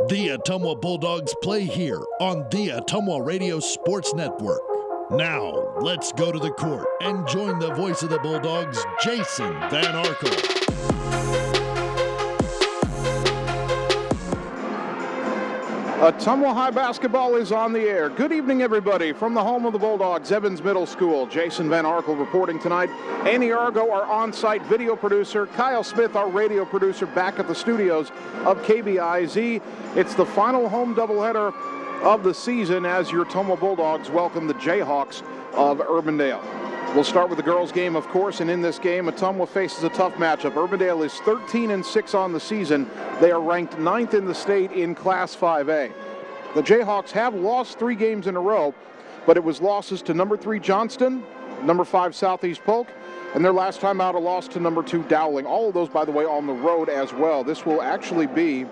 The Ottumwa Bulldogs play here on the Ottumwa Radio Sports Network. Now, let's go to the court and join the voice of the Bulldogs, Jason Van Arkel. Ottumwa High basketball is on the air. Good evening, everybody. From the home of the Bulldogs, Evans Middle School, Jason Van Arkel reporting tonight. Annie Argo, our on-site video producer. Kyle Smith, our radio producer, back at the studios of KBIZ. It's the final home doubleheader of the season as your Ottumwa Bulldogs welcome the Jayhawks of Urbandale. We'll start with the girls' game, of course, and in this game, Ottumwa faces a tough matchup. Urbandale is 13-6 on the season. They are ranked 9th in the state in Class 5A. The Jayhawks have lost 3 games in a row, but it was losses to number 3 Johnston, number 5 Southeast Polk, and their last time out a loss to number 2 Dowling. All of those, by the way, on the road as well. This will actually be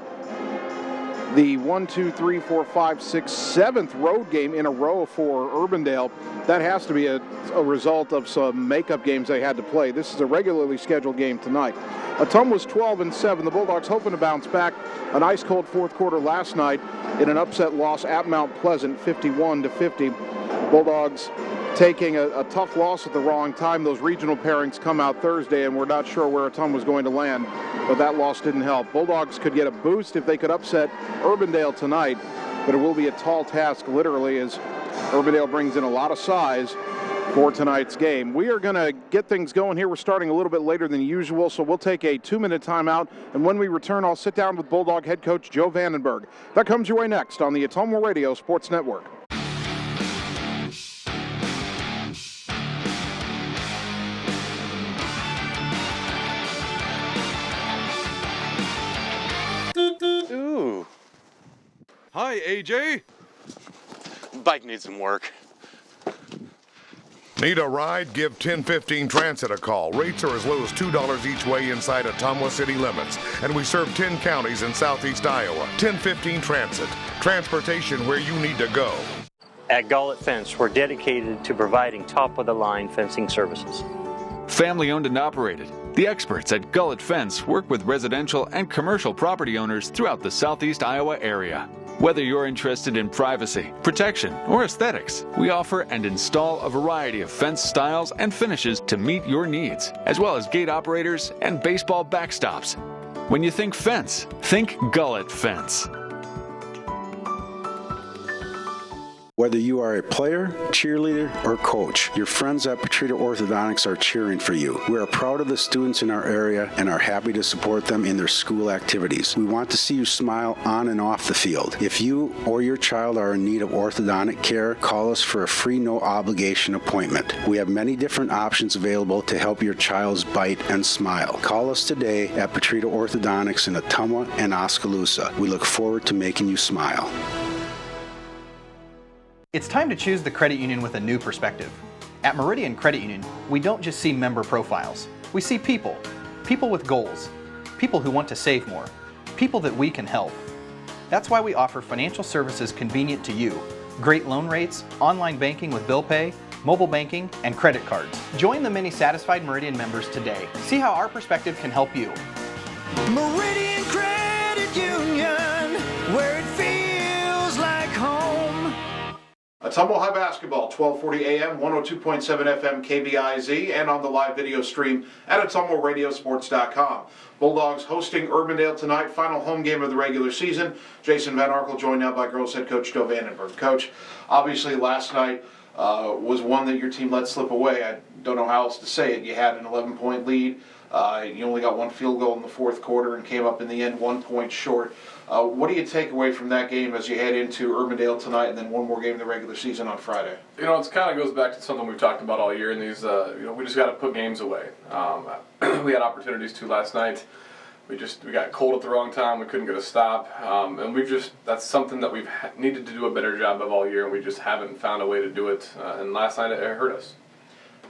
the 7th road game in a row for Urbandale. That has to be a result of some makeup games they had to play. This is a regularly scheduled game tonight. Ottumwa was 12-7. The Bulldogs hoping to bounce back. An ice-cold fourth quarter last night in an upset loss at Mount Pleasant, 51-50. Bulldogs taking a tough loss at the wrong time. Those regional pairings come out Thursday, and we're not sure where Ottumwa was going to land, but that loss didn't help. Bulldogs could get a boost if they could upset Urbandale tonight, but it will be a tall task, literally, as Urbandale brings in a lot of size for tonight's game. We are going to get things going here. We're starting a little bit later than usual, so we'll take a 2-minute timeout, and when we return, I'll sit down with Bulldog head coach Joe Vandenberg. That comes your way next on the Ottumwa Radio Sports Network. Ooh. Hi, AJ. Bike needs some work. Need a ride? Give 1015 Transit a call. Rates are as low as $2 each way inside Ottumwa city limits. And we serve 10 counties in southeast Iowa. 1015 Transit. Transportation where you need to go. At Gullet Fence, we're dedicated to providing top-of-the-line fencing services. Family owned and operated. The experts at Gullet Fence work with residential and commercial property owners throughout the southeast Iowa area. Whether you're interested in privacy, protection, or aesthetics, we offer and install a variety of fence styles and finishes to meet your needs, as well as gate operators and baseball backstops. When you think fence, think Gullet Fence. Whether you are a player, cheerleader, or coach, your friends at Petrita Orthodontics are cheering for you. We are proud of the students in our area and are happy to support them in their school activities. We want to see you smile on and off the field. If you or your child are in need of orthodontic care, call us for a free no-obligation appointment. We have many different options available to help your child's bite and smile. Call us today at Petrita Orthodontics in Ottumwa and Oskaloosa. We look forward to making you smile. It's time to choose the credit union with a new perspective. At Meridian Credit Union, we don't just see member profiles. We see people. People with goals. People who want to save more. People that we can help. That's why we offer financial services convenient to you. Great loan rates, online banking with bill pay, mobile banking, and credit cards. Join the many satisfied Meridian members today. See how our perspective can help you. Meridian Credit Union, where it feels like home. Ottumwa High Basketball, 1240 AM, 102.7 FM KBIZ, and on the live video stream at OttumwaRadioSports.com. Bulldogs hosting Urbandale tonight, final home game of the regular season. Jason Van Arkel joined now by girls head coach Joe Vandenberg. Coach, obviously last night was one that your team let slip away. I don't know how else to say it. You had an 11-point lead. You only got one field goal in the fourth quarter and came up in the end 1 point short. What do you take away from that game as you head into Urbandale tonight and then one more game in the regular season on Friday? You know, it kind of goes back to something we've talked about all year, and these, we just got to put games away. We had opportunities to last night. We got cold at the wrong time. We couldn't get a stop, and that's something that we've needed to do a better job of all year, and we just haven't found a way to do it. And last night it hurt us.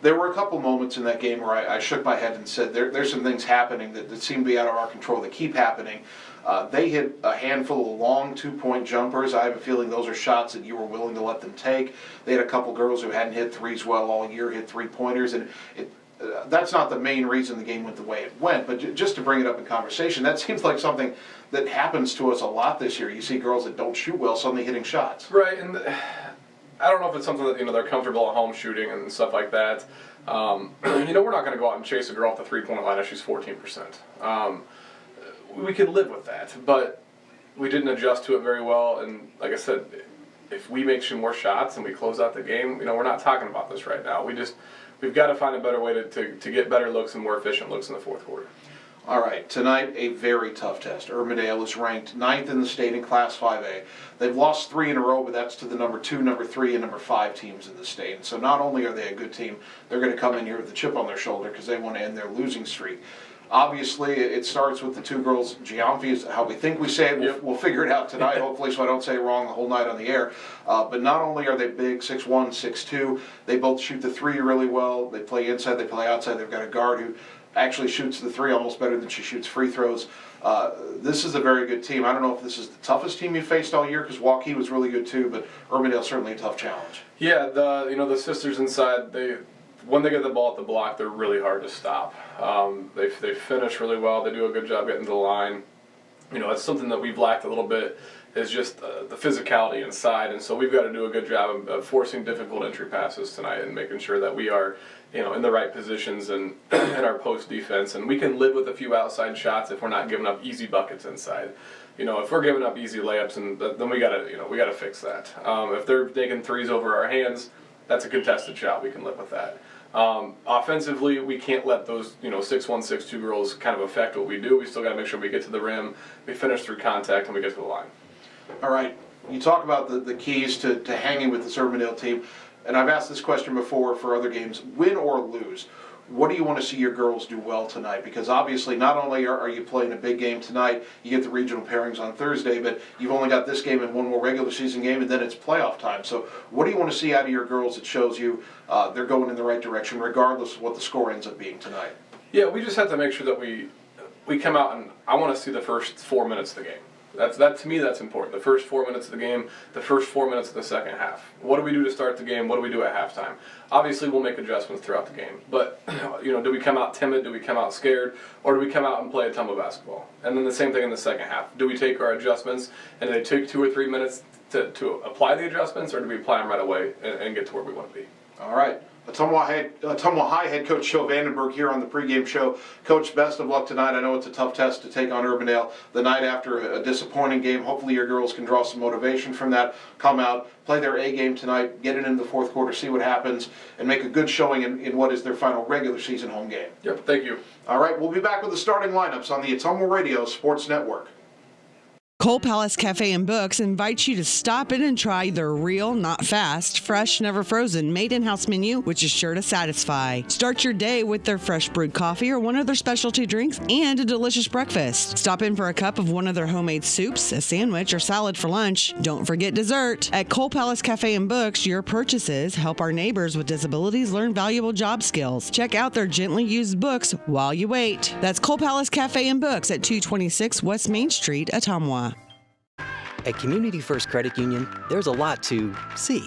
There were a couple moments in that game where I shook my head and said, there's some things happening that seem to be out of our control that keep happening. They hit a handful of long two-point jumpers. I have a feeling those are shots that you were willing to let them take. They had a couple girls who hadn't hit threes well all year, hit three-pointers, and that's not the main reason the game went the way it went, but just to bring it up in conversation, that seems like something that happens to us a lot this year. You see girls that don't shoot well suddenly hitting shots. Right, and I don't know if it's something that, they're comfortable at home shooting and stuff like that. We're not going to go out and chase a girl off the three-point line if she's 14%. We could live with that, but we didn't adjust to it very well, and like I said, if we make some more shots and we close out the game, we're not talking about this right now. We've got to find a better way to get better looks and more efficient looks in the fourth quarter. All right, tonight a very tough test. Urbandale is ranked 9th in the state in Class 5A. They've lost 3 in a row, but that's to the number 2, number 3, and number 5 teams in the state. And so not only are they a good team, they're going to come in here with a chip on their shoulder because they want to end their losing streak. Obviously, it starts with the 2 girls. Geometry is how we think we say it. Yep. We'll figure it out tonight, hopefully, so I don't say it wrong the whole night on the air. But not only are they big, 6'1", 6'2", they both shoot the 3 really well. They play inside, they play outside. They've got a guard who actually shoots the 3 almost better than she shoots free throws. This is a very good team. I don't know if this is the toughest team you faced all year, because Waukee was really good too, but Urbandale certainly a tough challenge. Yeah, the sisters inside, when they get the ball at the block, they're really hard to stop. They finish really well. They do a good job getting to the line. It's something that we've lacked a little bit, is just the physicality inside, and so we've got to do a good job of forcing difficult entry passes tonight and making sure that we are in the right positions and in our post defense, and we can live with a few outside shots if we're not giving up easy buckets inside. If we're giving up easy layups, and then we gotta fix that. If they're taking 3s over our hands, that's a contested shot. We can live with that. Offensively, we can't let those 6'1", 6'2" girls kind of affect what we do. We still got to make sure we get to the rim, we finish through contact, and we get to the line. All right, you talk about the keys to hanging with this Urbandale team, and I've asked this question before for other games. Win or lose, what do you want to see your girls do well tonight? Because obviously not only are you playing a big game tonight, you get the regional pairings on Thursday, but you've only got this game and one more regular season game, and then it's playoff time. So what do you want to see out of your girls that shows you they're going in the right direction, regardless of what the score ends up being tonight? Yeah, we just have to make sure that we come out, and I want to see the first 4 minutes of the game. That to me, that's important. The first 4 minutes of the game, the first 4 minutes of the second half. What do we do to start the game? What do we do at halftime? Obviously, we'll make adjustments throughout the game. But do we come out timid? Do we come out scared? Or do we come out and play Ottumwa basketball? And then the same thing in the second half. Do we take our adjustments and they take 2 or 3 minutes to apply the adjustments, or do we apply them right away and get to where we want to be? All right. Ottumwa High head coach Joe Vandenberg here on the pregame show. Coach, best of luck tonight. I know it's a tough test to take on Urbandale the night after a disappointing game. Hopefully your girls can draw some motivation from that, come out, play their A game tonight, get it into the fourth quarter, see what happens, and make a good showing in what is their final regular season home game. Yep, thank you. All right, we'll be back with the starting lineups on the Ottumwa Radio Sports Network. Coal Palace Cafe and Books invites you to stop in and try their real, not fast, fresh, never frozen, made in-house menu, which is sure to satisfy. Start your day with their fresh brewed coffee or one of their specialty drinks and a delicious breakfast. Stop in for a cup of one of their homemade soups, a sandwich, or salad for lunch. Don't forget dessert. At Coal Palace Cafe and Books, your purchases help our neighbors with disabilities learn valuable job skills. Check out their gently used books while you wait. That's Coal Palace Cafe and Books at 226 West Main Street, Ottumwa. At Community First Credit Union, there's a lot to see.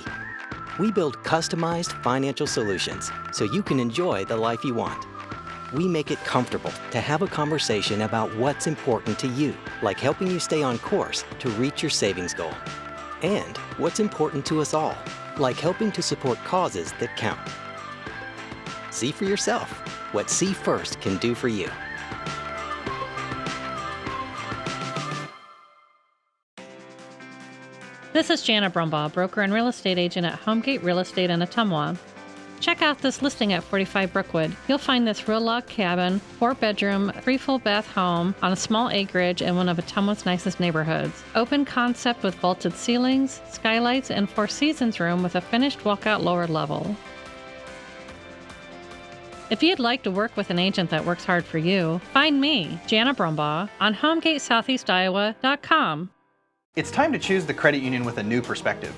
We build customized financial solutions so you can enjoy the life you want. We make it comfortable to have a conversation about what's important to you, like helping you stay on course to reach your savings goal. And what's important to us all, like helping to support causes that count. See for yourself what See First can do for you. This is Jana Brumbaugh, broker and real estate agent at Homegate Real Estate in Ottumwa. Check out this listing at 45 Brookwood. You'll find this real log cabin, 4-bedroom, 3 full bath home on a small acreage in one of Ottumwa's nicest neighborhoods. Open concept with vaulted ceilings, skylights, and 4 seasons room with a finished walkout lower level. If you'd like to work with an agent that works hard for you, find me, Jana Brumbaugh, on HomegateSoutheastIowa.com. It's time to choose the credit union with a new perspective.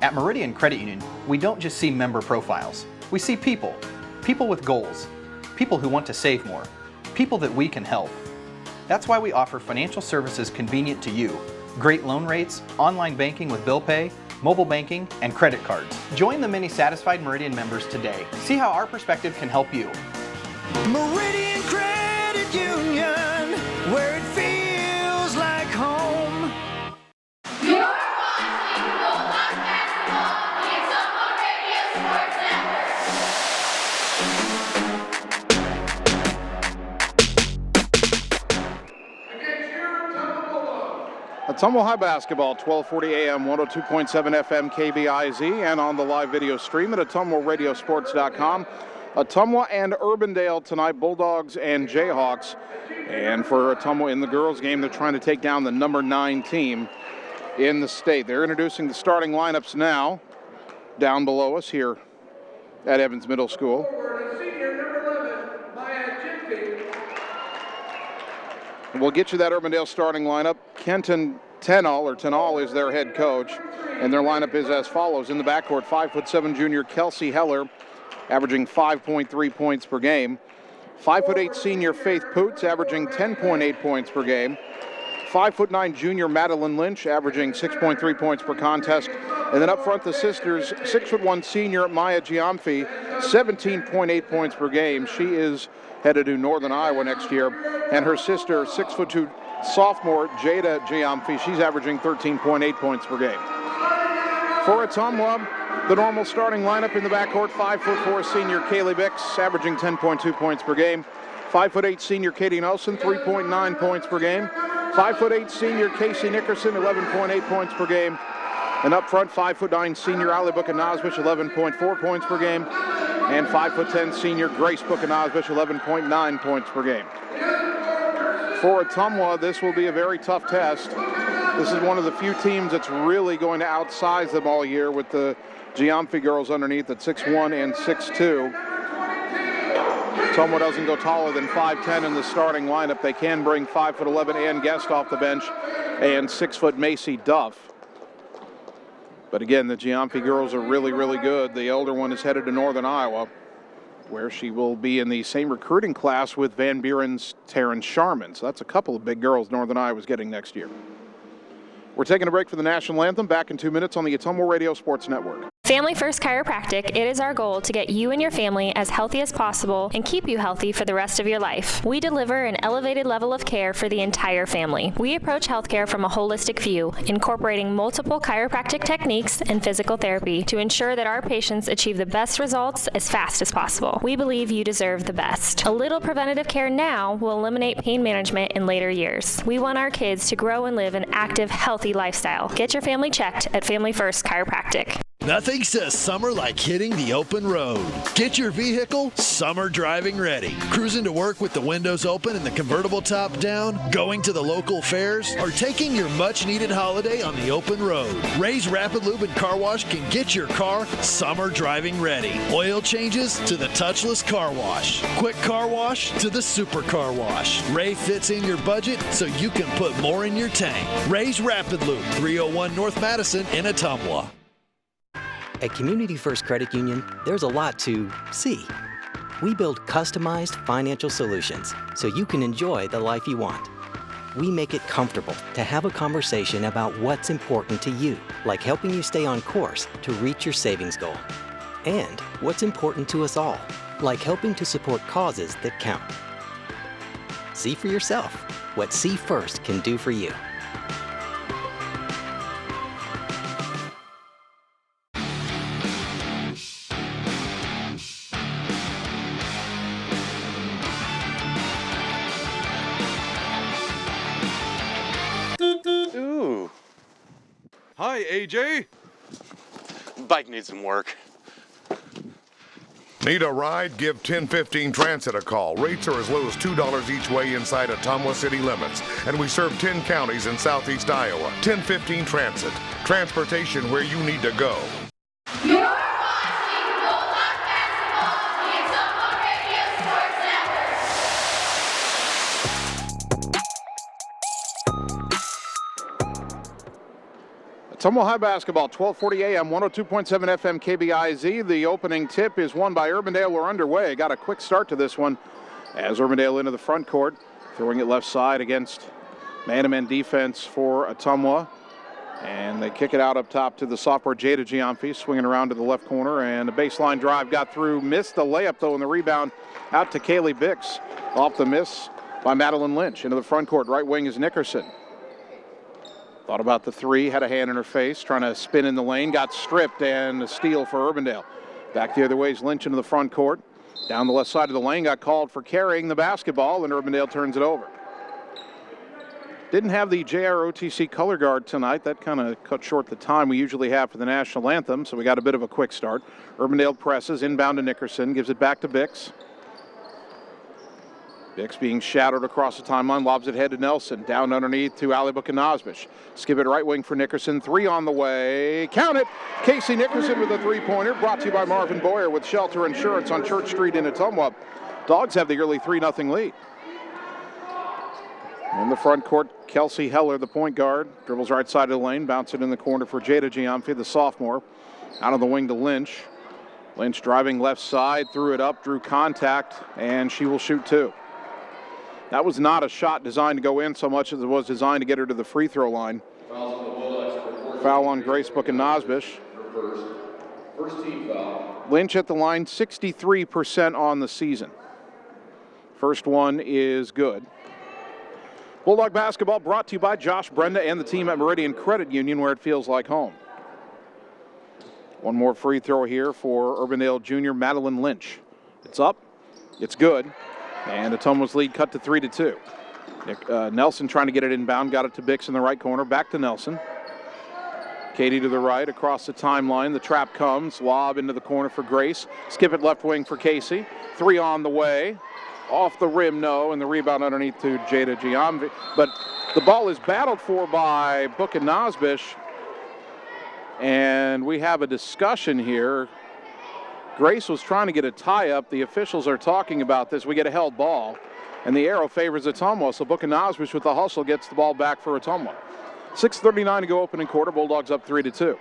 At Meridian Credit Union, we don't just see member profiles. We see people. People with goals. People who want to save more. People that we can help. That's why we offer financial services convenient to you. Great loan rates, online banking with bill pay, mobile banking, and credit cards. Join the many satisfied Meridian members today. See how our perspective can help you. Meridian Credit Union, where it feels like home. You're watching Bulldog basketball on the Ottumwa Radio Sports Network. Ottumwa High Basketball, 1240 AM, 102.7 FM KBIZ, and on the live video stream at AttumwaRadioSports.com. Ottumwa and Urbandale tonight, Bulldogs and Jayhawks. And for Ottumwa in the girls' game, they're trying to take down the number 9 team in the state. They're introducing the starting lineups now down below us here at Evans Middle School. And we'll get you that Urbandale starting lineup. Kenton Tenall is their head coach, and their lineup is as follows. In the backcourt, 5'7" junior Kelsey Heller, averaging 5.3 points per game. 5'8" senior Faith Poots, averaging 10.8 points per game. 5'9" junior Madeline Lynch, averaging 6.3 points per contest. And then up front, the sisters, 6'1" senior Maya Giamfi, 17.8 points per game. She is headed to Northern Iowa next year. And her sister, 6'2" sophomore Jada Giamfi, she's averaging 13.8 points per game. For Ottumwa, the normal starting lineup in the backcourt, 5'4" senior Kaylee Bix, averaging 10.2 points per game. 5'8" senior Katie Nelson, 3.9 points per game. 5'8" senior Casey Nickerson, 11.8 points per game. And up front, 5'9" senior Ali Bukanazbich, 11.4 points per game. And 5'10" senior Grace Bukanazbich, 11.9 points per game. For Ottumwa, this will be a very tough test. This is one of the few teams that's really going to outsize them all year, with the Giamfi girls underneath at 6'1" and 6'2". Ottumwa doesn't go taller than 5'10" in the starting lineup. They can bring 5'11" Ann Guest off the bench and 6' Macy Duff. But again, the Giamfi girls are really, really good. The elder one is headed to Northern Iowa, where she will be in the same recruiting class with Van Buren's Taryn Sharman. So that's a couple of big girls Northern Iowa's getting next year. We're taking a break for the national anthem. Back in 2 minutes on the Ottumwa Radio Sports Network. Family First Chiropractic, it is our goal to get you and your family as healthy as possible and keep you healthy for the rest of your life. We deliver an elevated level of care for the entire family. We approach healthcare from a holistic view, incorporating multiple chiropractic techniques and physical therapy to ensure that our patients achieve the best results as fast as possible. We believe you deserve the best. A little preventative care now will eliminate pain management in later years. We want our kids to grow and live an active, healthy lifestyle. Get your family checked at Family First Chiropractic. Nothing says summer like hitting the open road. Get your vehicle summer driving ready. Cruising to work with the windows open and the convertible top down, going to the local fairs, or taking your much-needed holiday on the open road. Ray's Rapid Lube and Car Wash can get your car summer driving ready. Oil changes to the touchless car wash. Quick car wash to the super car wash. Ray fits in your budget so you can put more in your tank. Ray's Rapid Lube, 301 North Madison in Ottumwa. At Community First Credit Union, there's a lot to see. We build customized financial solutions so you can enjoy the life you want. We make it comfortable to have a conversation about what's important to you, like helping you stay on course to reach your savings goal. And what's important to us all, like helping to support causes that count. See for yourself what See First can do for you. Ooh. Hi, AJ. Bike needs some work. Need a ride? Give 1015 Transit a call. Rates are as low as $2 each way inside Ottumwa city limits. And we serve 10 counties in southeast Iowa. 1015 Transit. Transportation where you need to go. You're watching Bulldog basketball on the Ottumwa Radio Sports Network. Ottumwa High Basketball, 1240 AM, 102.7 FM KBIZ. The opening tip is won by Urbandale. We're underway. Got a quick start to this one as Urbandale into the front court, throwing it left side against man-to-man defense for Ottumwa. And they kick it out up top to the sophomore Jada Giamfi, swinging around to the left corner. And a baseline drive got through. Missed the layup, though, in the rebound out to Kaylee Bix. Off the miss by Madeline Lynch. Into the front court. Right wing is Nickerson. Thought about the three. Had a hand in her face. Trying to spin in the lane. Got stripped, and a steal for Urbandale. Back the other way is Lynch into the front court. Down the left side of the lane. Got called for carrying the basketball, and Urbandale turns it over. Didn't have the JROTC color guard tonight. That kind of cut short the time we usually have for the national anthem, so we got a bit of a quick start. Urbandale presses, inbound to Nickerson, gives it back to Bix. Bix being shadowed across the timeline, lobs it head to Nelson. Down underneath to Ali Bukanazbish. Skip it right wing for Nickerson. Three on the way. Count it! Casey Nickerson with a three-pointer. Brought to you by Marvin Boyer with Shelter Insurance on Church Street in Ottumwa. Dogs have the early 3-0 lead. In the front court, Kelsey Heller, the point guard, dribbles right side of the lane, bounce it in the corner for Jada Giamfi, the sophomore. Out of the wing to Lynch. Lynch driving left side, threw it up, drew contact, and she will shoot two. That was not a shot designed to go in so much as it was designed to get her to the free throw line. Foul on Grace Bukanazbish. First team foul. Lynch at the line, 63% on the season. First one is good. Bulldog basketball brought to you by Josh Brenda and the team at Meridian Credit Union, where it feels like home. One more free throw here for Urbandale junior Madeline Lynch. It's up, it's good, and Ottumwa's lead cut to 3-2. Nelson trying to get it inbound, got it to Bix in the right corner, back to Nelson. Katie to the right, across the timeline, the trap comes, lob into the corner for Grace. Skip it left wing for Casey. Three on the way. Off the rim, no, and the rebound underneath to Jada Giamfi. But the ball is battled for by Bukanazbish, and we have a discussion here. Grace was trying to get a tie-up. The officials are talking about this. We get a held ball, and the arrow favors Ottumwa, so Bukanazbish with the hustle gets the ball back for Ottumwa. 6:39 to go opening quarter. Bulldogs up 3-2.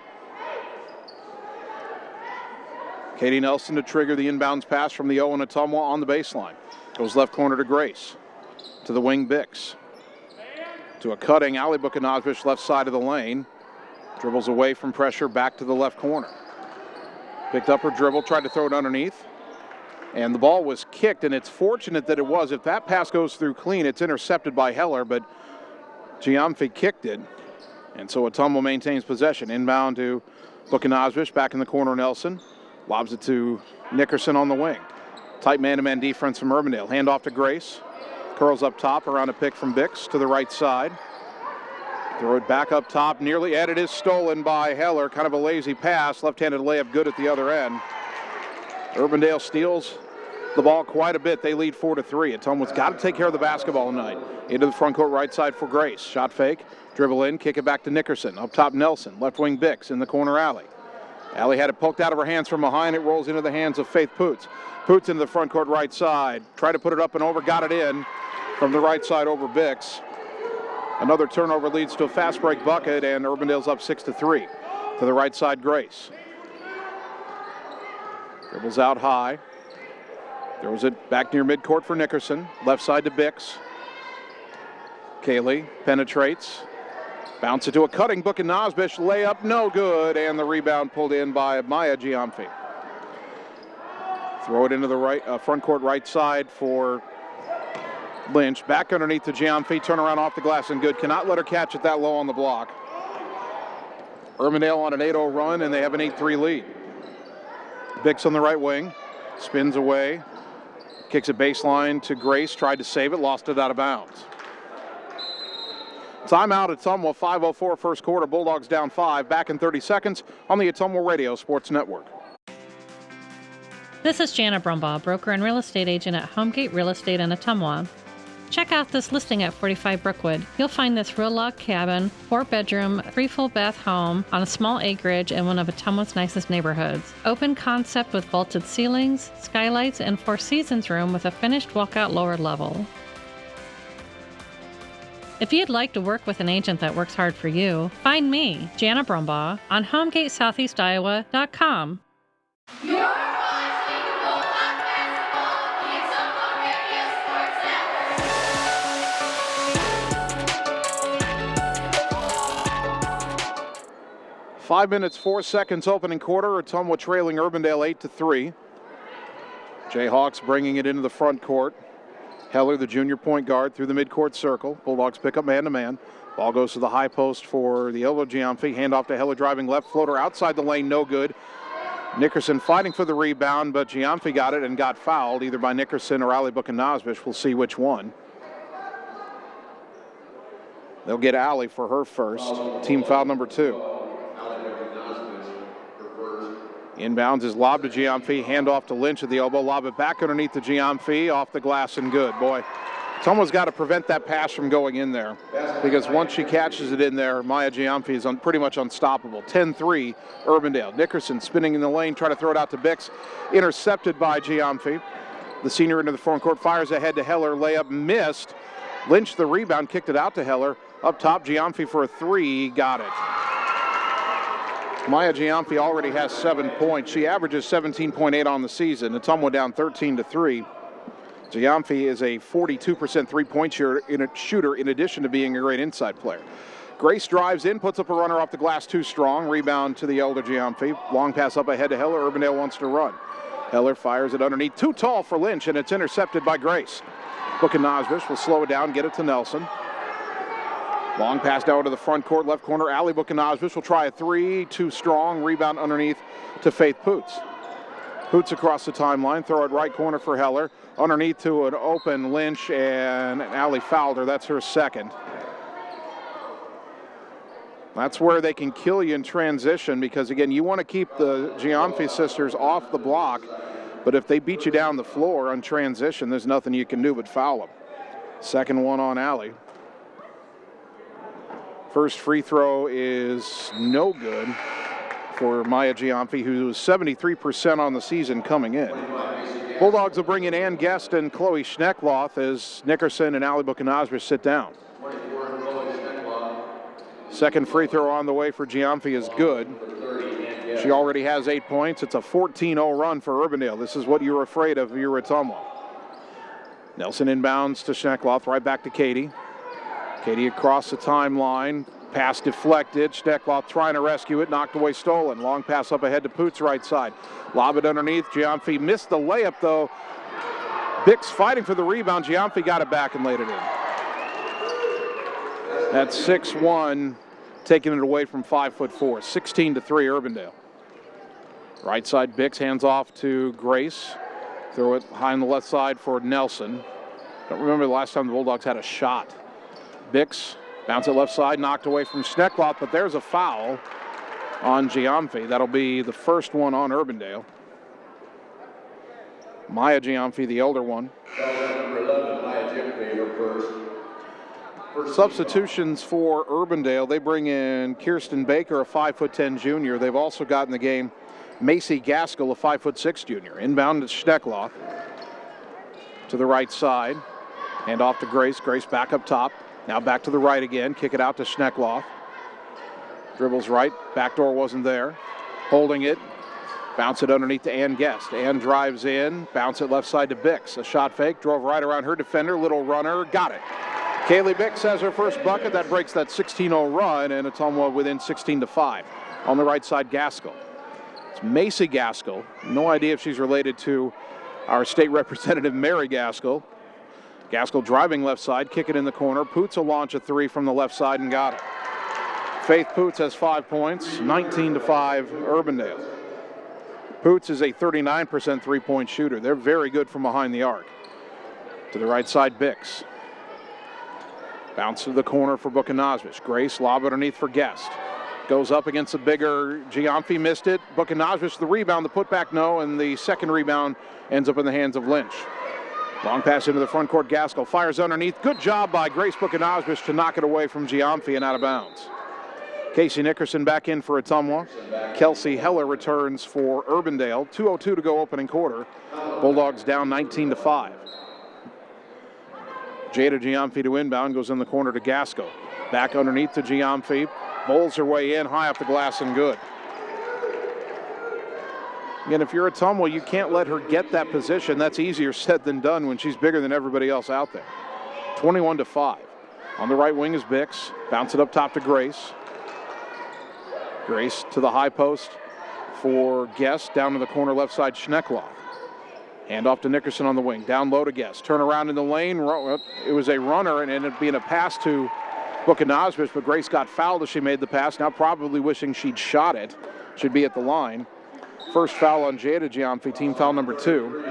Katie Nelson to trigger the inbounds pass from the Owen Ottumwa on the baseline. Goes left corner to Grace. To the wing Bix. To a cutting Ali Bukanazbish left side of the lane. Dribbles away from pressure back to the left corner. Picked up her dribble, tried to throw it underneath. And the ball was kicked, and it's fortunate that it was. If that pass goes through clean, it's intercepted by Heller, but Giamfi kicked it. And so Ottumwa maintains possession. Inbound to Bukanazbish, back in the corner Nelson. Lobs it to Nickerson on the wing. Tight man-to-man defense from Urbandale. Hand off to Grace. Curls up top around a pick from Bix to the right side. Throw it back up top nearly, and it is stolen by Heller. Kind of a lazy pass. Left-handed layup good at the other end. Urbandale steals the ball quite a bit. They lead 4-3. Ottumwa's got to take care of the basketball tonight. Into the front court right side for Grace. Shot fake. Dribble in. Kick it back to Nickerson. Up top Nelson. Left wing Bix in the corner alley. Alley had it poked out of her hands from behind. It rolls into the hands of Faith Poots. Poots into the front court right side. Tried to put it up and over. Got it in from the right side over Bix. Another turnover leads to a fast break bucket, and Urbandale's up 6-3. To the right side, Grace. Dribbles out high. Throws it back near midcourt for Nickerson. Left side to Bix. Kaylee penetrates. Bounce it to a cutting Bukanazbish. Layup no good, and the rebound pulled in by Maya Giamfi. Throw it into the right front court right side for Lynch. Back underneath to Giamfi. Turn around off the glass and good. Cannot let her catch it that low on the block. Urbandale on an 8-0 run, and they have an 8-3 lead. Bix on the right wing. Spins away. Kicks it baseline to Grace. Tried to save it. Lost it out of bounds. Timeout at Ottumwa. 5:04 first quarter. Bulldogs down 5. Back in 30 seconds on the Ottumwa Radio Sports Network. This is Jana Brumbaugh, broker and real estate agent at Homegate Real Estate in Ottumwa. Check out this listing at 45 Brookwood. You'll find this real log cabin, 4-bedroom, 3 full bath home on a small acreage in one of Ottumwa's nicest neighborhoods. Open concept with vaulted ceilings, skylights, and 4 seasons room with a finished walkout lower level. If you'd like to work with an agent that works hard for you, find me, Jana Brumbaugh, on HomegateSoutheastIowa.com. You're watching Bulldog Basketball, the Ottumwa Radio Sports Network. 5 minutes, 4 seconds opening quarter. Ottumwa trailing Urbandale 8-3. Jayhawks bringing it into the front court. Heller, the junior point guard, through the midcourt circle. Bulldogs pick up man-to-man. Ball goes to the high post for the Elder Giamfi. Handoff to Heller, driving left, floater outside the lane, no good. Nickerson fighting for the rebound, but Giamfi got it and got fouled, either by Nickerson or Ali Bukanazvish. We'll see which one. They'll get Ali for her first. Team foul number 2. Inbounds is lobbed to Giamfi. Handoff to Lynch at the elbow. Lob it back underneath to Giamfi. Off the glass and good. Boy, someone's got to prevent that pass from going in there, because once she catches it in there, Maya Giamfi is pretty much unstoppable. 10-3 Urbandale. Nickerson spinning in the lane, trying to throw it out to Bix. Intercepted by Giamfi. The senior into the front court, fires ahead to Heller. Layup missed. Lynch the rebound, kicked it out to Heller. Up top, Giamfi for a 3. Got it. Maya Giamfi already has 7 points. She averages 17.8 on the season. Ottumwa down 13-3. Giamfi is a 42% three-point shooter in addition to being a great inside player. Grace drives in, puts up a runner off the glass too strong. Rebound to the Elder Giamfi. Long pass up ahead to Heller. Urbandale wants to run. Heller fires it underneath. Too tall for Lynch, and it's intercepted by Grace. Bukanazvish will slow it down, get it to Nelson. Long pass down to the front court, left corner. Ali Bukanazvish will try a 3. Too strong. Rebound underneath to Faith Poots. Poots across the timeline. Throw it right corner for Heller. Underneath to an open Lynch, and Ali fouled her. That's her second. That's where they can kill you in transition, because, again, you want to keep the Giamfi sisters off the block, but if they beat you down the floor on transition, there's nothing you can do but foul them. Second one on Ali. First free throw is no good for Maya Giamfi, who is 73% on the season coming in. Bulldogs will bring in Ann Guest and Chloe Schneckloth as Nickerson and Ali Bukanazvish sit down. Second free throw on the way for Giamfi is good. She already has 8 points. It's a 14-0 run for Urbandale. This is what you were afraid of if you were Ottumwa. Nelson inbounds to Schneckloth, right back to Katie. Katie across the timeline. Pass deflected. Schneckloth trying to rescue it. Knocked away, stolen. Long pass up ahead to Poots, right side. Lob it underneath. Giamfi missed the layup, though. Bix fighting for the rebound. Giamfi got it back and laid it in. That's 6-1, taking it away from 5'4". 16-3 Urbandale. Right side, Bix hands off to Grace. Throw it high on the left side for Nelson. Don't remember the last time the Bulldogs had a shot. Bix, bounce it left side, knocked away from Schneckloth, but there's a foul on Giamfi. That'll be the first one on Urbandale. Maya Giamfi, the elder one. Number 11, Maya Giamfi, her first. Substitutions for Urbandale. They bring in Kirsten Baker, a 5'10" junior. They've also got in the game Macy Gaskell, a 5'6" junior. Inbound to Schneckloth. To the right side. Hand off to Grace. Grace back up top. Now back to the right again. Kick it out to Schneckloth. Dribbles right. Backdoor wasn't there. Holding it. Bounce it underneath to Ann Guest. Ann drives in. Bounce it left side to Bix. A shot fake. Drove right around her defender. Little runner. Got it. Kaylee Bix has her first bucket. That breaks that 16-0 run, and Ottumwa within 16-5. On the right side, Gaskell. It's Macy Gaskell. No idea if she's related to our state representative, Mary Gaskell. Gaskell driving left side, kick it in the corner. Poots will launch a 3 from the left side and got it. Faith Poots has 5 points, 19-5 Urbandale. Poots is a 39% three-point shooter. They're very good from behind the arc. To the right side, Bix. Bounce to the corner for Bukanazvish. Grace, lob underneath for Guest. Goes up against the bigger Giamfi, missed it. Bukanazvish, the rebound, the putback, no, and the second rebound ends up in the hands of Lynch. Long pass into the front court, Gaskell fires underneath. Good job by Grace Bukanazvish to knock it away from Giamfi and out of bounds. Casey Nickerson back in for Ottumwa. Kelsey Heller returns for Urbandale. 2:02 to go opening quarter. Bulldogs down 19-5. Jada Giamfi to inbound, goes in the corner to Gaskell. Back underneath to Giamfi. Bowls her way in, high off the glass and good. Again, if you're Ottumwa, you can't let her get that position. That's easier said than done when she's bigger than everybody else out there. 21-5. On the right wing is Bix. Bounce it up top to Grace. Grace to the high post for Guest, down to the corner left side, Schneckloff. Hand off to Nickerson on the wing, down low to Guest. Turn around in the lane, it was a runner and ended up being a pass to Bukanazbis, but Grace got fouled as she made the pass, now probably wishing she'd shot it. Should be at the line. First foul on Jada Giamfi, team foul number 2.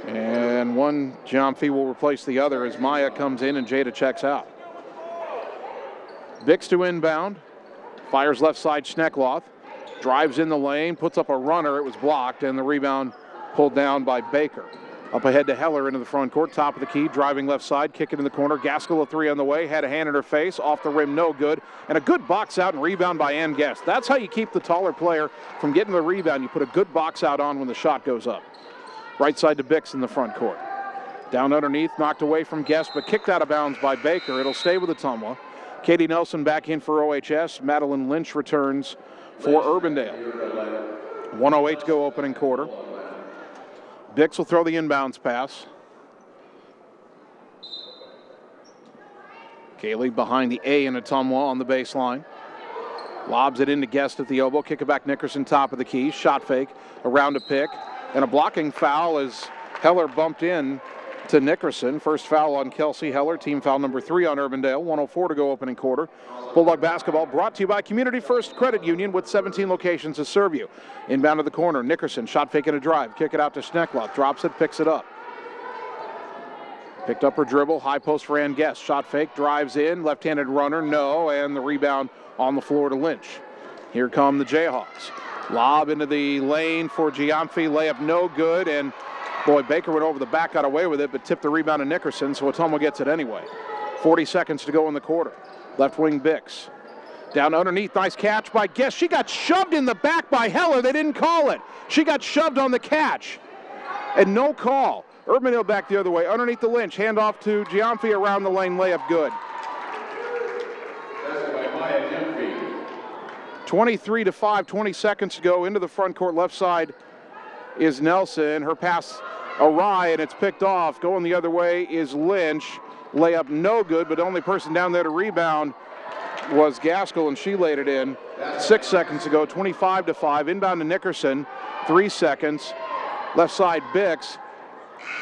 And one Giamfi will replace the other as Maya comes in and Jada checks out. Bix to inbound, fires left side Schneckloff, drives in the lane, puts up a runner, it was blocked, and the rebound pulled down by Baker. Up ahead to Heller into the front court, top of the key, driving left side, kick it in the corner. Gaskell a 3 on the way, had a hand in her face, off the rim, no good. And a good box out and rebound by Ann Guest. That's how you keep the taller player from getting the rebound. You put a good box out on when the shot goes up. Right side to Bix in the front court. Down underneath, knocked away from Guest, but kicked out of bounds by Baker. It'll stay with Ottumwa. Katie Nelson back in for OHS. Madeline Lynch returns for Urbandale. 1:08 to go opening quarter. Bix will throw the inbounds pass. Kaylee behind the A in Ottumwa on the baseline. Lobs it into Guest at the elbow. Kick it back Nickerson, top of the key. Shot fake, around a pick. And a blocking foul as Heller bumped in to Nickerson. First foul on Kelsey Heller, team foul number 3 on Urbandale. 1:04 to go opening quarter. Bulldog basketball brought to you by Community First Credit Union with 17 locations to serve you. Inbound to the corner, Nickerson, shot fake and a drive. Kick it out to Schneckloff, drops it, picks it up. Picked up her dribble, high post for Ann Guest. Shot fake, drives in, left-handed runner, no, and the rebound on the floor to Lynch. Here come the Jayhawks. Lob into the lane for Giamfi, layup no good, and boy, Baker went over the back, got away with it, but tipped the rebound to Nickerson, so Ottumwa gets it anyway. 40 seconds to go in the quarter. Left wing Bix. Down underneath, nice catch by Guest. She got shoved in the back by Heller. They didn't call it. She got shoved on the catch. And no call. Urbandale back the other way. Underneath the Lynch. Hand off to Giamfi around the lane. Layup good. 23-5, 20 seconds to go. Into the front court left side is Nelson. Her pass awry and it's picked off. Going the other way is Lynch. Layup no good, but the only person down there to rebound was Gaskell, and she laid it in. 6 seconds to go, 25-5. Inbound to Nickerson, 3 seconds. Left side Bix.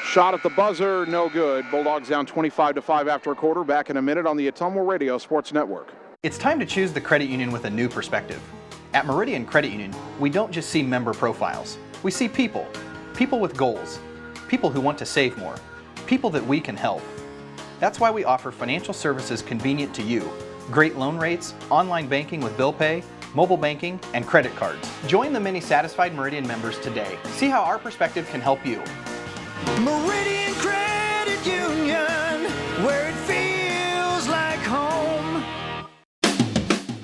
Shot at the buzzer, no good. Bulldogs down 25-5 after a quarter. Back in a minute on the Ottumwa Radio Sports Network. It's time to choose the credit union with a new perspective. At Meridian Credit Union, we don't just see member profiles. We see people. People with goals. People who want to save more. People that we can help. That's why we offer financial services convenient to you. Great loan rates, online banking with bill pay, mobile banking, and credit cards. Join the many satisfied Meridian members today. See how our perspective can help you. Meridian Credit Union, where it feels like home.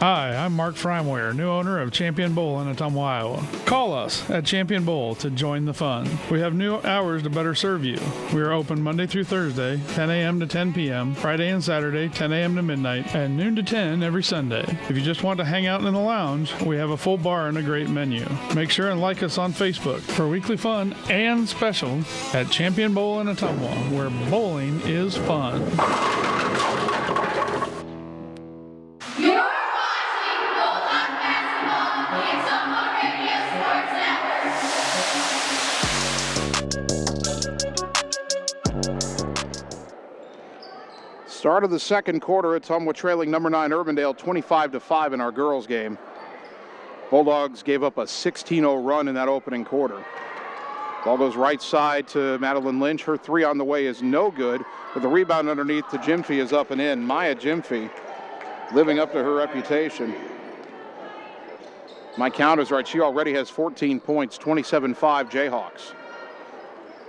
Hi, I'm Mark Freimweyer, new owner of Champion Bowl in Ottumwa, Iowa. Call us at Champion Bowl to join the fun. We have new hours to better serve you. We are open Monday through Thursday, 10 a.m. to 10 p.m., Friday and Saturday, 10 a.m. to midnight, and noon to 10 every Sunday. If you just want to hang out in the lounge, we have a full bar and a great menu. Make sure and like us on Facebook for weekly fun and special at Champion Bowl in Ottumwa, where bowling is fun. Start of the second quarter, Ottumwa trailing number 9 Urbandale 25-5 in our girls game. Bulldogs gave up a 16-0 run in that opening quarter. Ball goes right side to Madeline Lynch. Her 3 on the way is no good, but the rebound underneath to Giamfi is up and in. Maya Giamfi living up to her reputation. My count is right. She already has 14 points, 27-5 Jayhawks.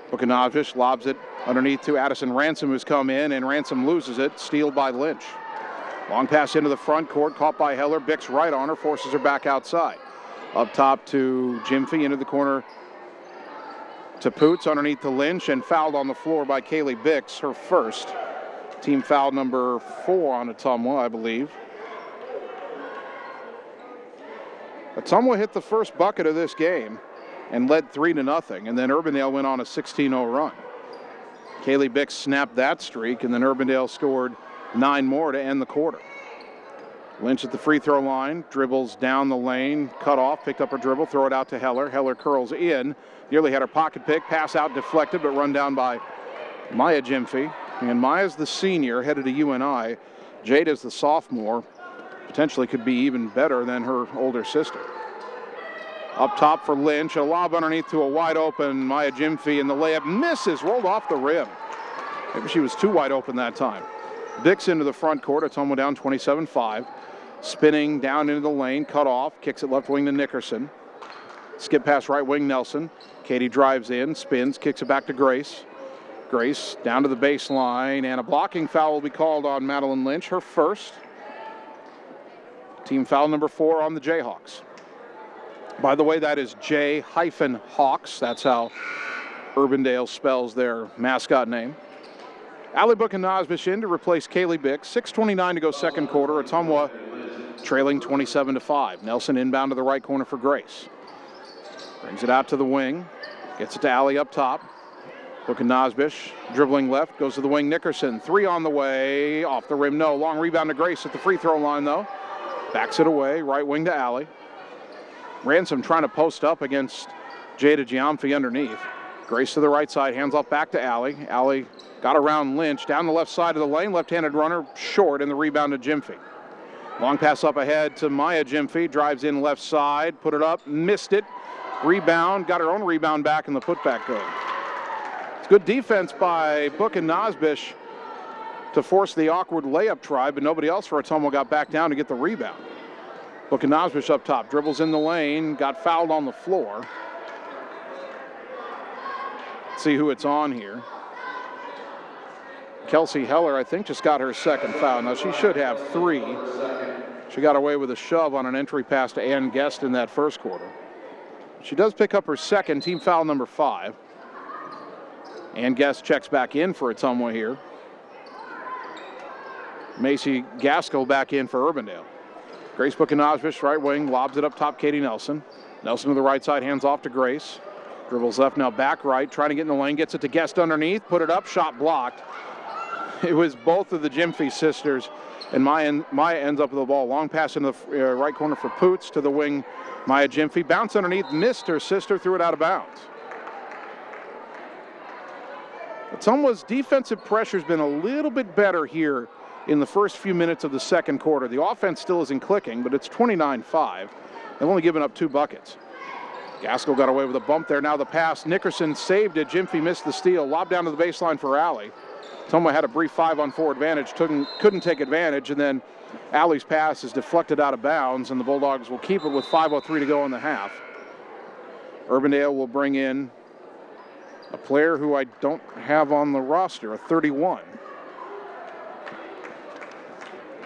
Bukanazbis lobs it underneath to Addison Ransom, who's come in, and Ransom loses it, stealed by Lynch. Long pass into the front court, caught by Heller. Bix right on her, forces her back outside. Up top to Giamfi, into the corner to Poots, underneath to Lynch, and fouled on the floor by Kaylee Bix, her first. Team foul number 4 on Ottumwa, I believe. Ottumwa hit the first bucket of this game and led 3-0, and then Urbandale went on a 16-0 run. Kaylee Bix snapped that streak, and then Urbandale scored 9 more to end the quarter. Lynch at the free throw line, dribbles down the lane, cut off, picked up her dribble, throw it out to Heller. Heller curls in, nearly had her pocket pick, pass out deflected, but run down by Maya Gyamfi. And Maya's the senior, headed to UNI. Jada's the sophomore, potentially could be even better than her older sister. Up top for Lynch, a lob underneath to a wide open Maya Gyamfi, and the layup misses, rolled off the rim. Maybe she was too wide open that time. Dix into the front court, Ottumwa down 27-5. Spinning down into the lane, cut off, kicks it left wing to Nickerson. Skip pass right wing Nelson. Katie drives in, spins, kicks it back to Grace. Grace down to the baseline, and a blocking foul will be called on Madeline Lynch, her first. Team foul number 4 on the Jayhawks. By the way, that is J-Hawks. That's how Urbandale spells their mascot name. Allie Buchanazbish in to replace Kaylee Bix. 6:29 to go second quarter. Ottumwa trailing 27-5. Nelson inbound to the right corner for Grace. Brings it out to the wing. Gets it to Allie up top. Buchanazbish dribbling left. Goes to the wing. Nickerson. 3 on the way. Off the rim. No. Long rebound to Grace at the free throw line though. Backs it away. Right wing to Allie. Ransom trying to post up against Jada Gyamfi underneath. Grace to the right side. Hands off back to Allie. Allie got around Lynch. Down the left side of the lane. Left-handed runner short, and the rebound to Gyamfi. Long pass up ahead to Maya Gyamfi. Drives in left side. Put it up. Missed it. Rebound. Got her own rebound back in the putback good. It's good defense by Buchanazbish to force the awkward layup try, but nobody else for Ottumwa got back down to get the rebound. Buchanazbish up top. Dribbles in the lane. Got fouled on the floor. Let's see who it's on here. Kelsey Heller, I think, just got her second foul. Now, she should have 3. She got away with a shove on an entry pass to Ann Guest in that first quarter. She does pick up her second, team foul number 5. Ann Guest checks back in for Ottumwa here. Macy Gaskell back in for Urbandale. Grace Buchanazbish, right wing, lobs it up top, Katie Nelson. Nelson to the right side, hands off to Grace. Dribbles left, now back right, trying to get in the lane, gets it to Guest underneath, put it up, shot blocked. It was both of the Gyamfi sisters, and Maya ends up with the ball. Long pass in the right corner for Poots to the wing, Maya Gyamfi. Bounce underneath, missed her sister, threw it out of bounds. Ottumwa's defensive pressure's been a little bit better here in the first few minutes of the second quarter. The offense still isn't clicking, but it's 29-5. They've only given up 2 buckets. Gaskell got away with a bump there. Now the pass. Nickerson saved it. Gyamfi missed the steal. Lob down to the baseline for Allie. Ottumwa had a brief 5-on-4 advantage. Couldn't take advantage, and then Allie's pass is deflected out of bounds, and the Bulldogs will keep it with 5:03 to go in the half. Urbandale will bring in a player who I don't have on the roster, a 31.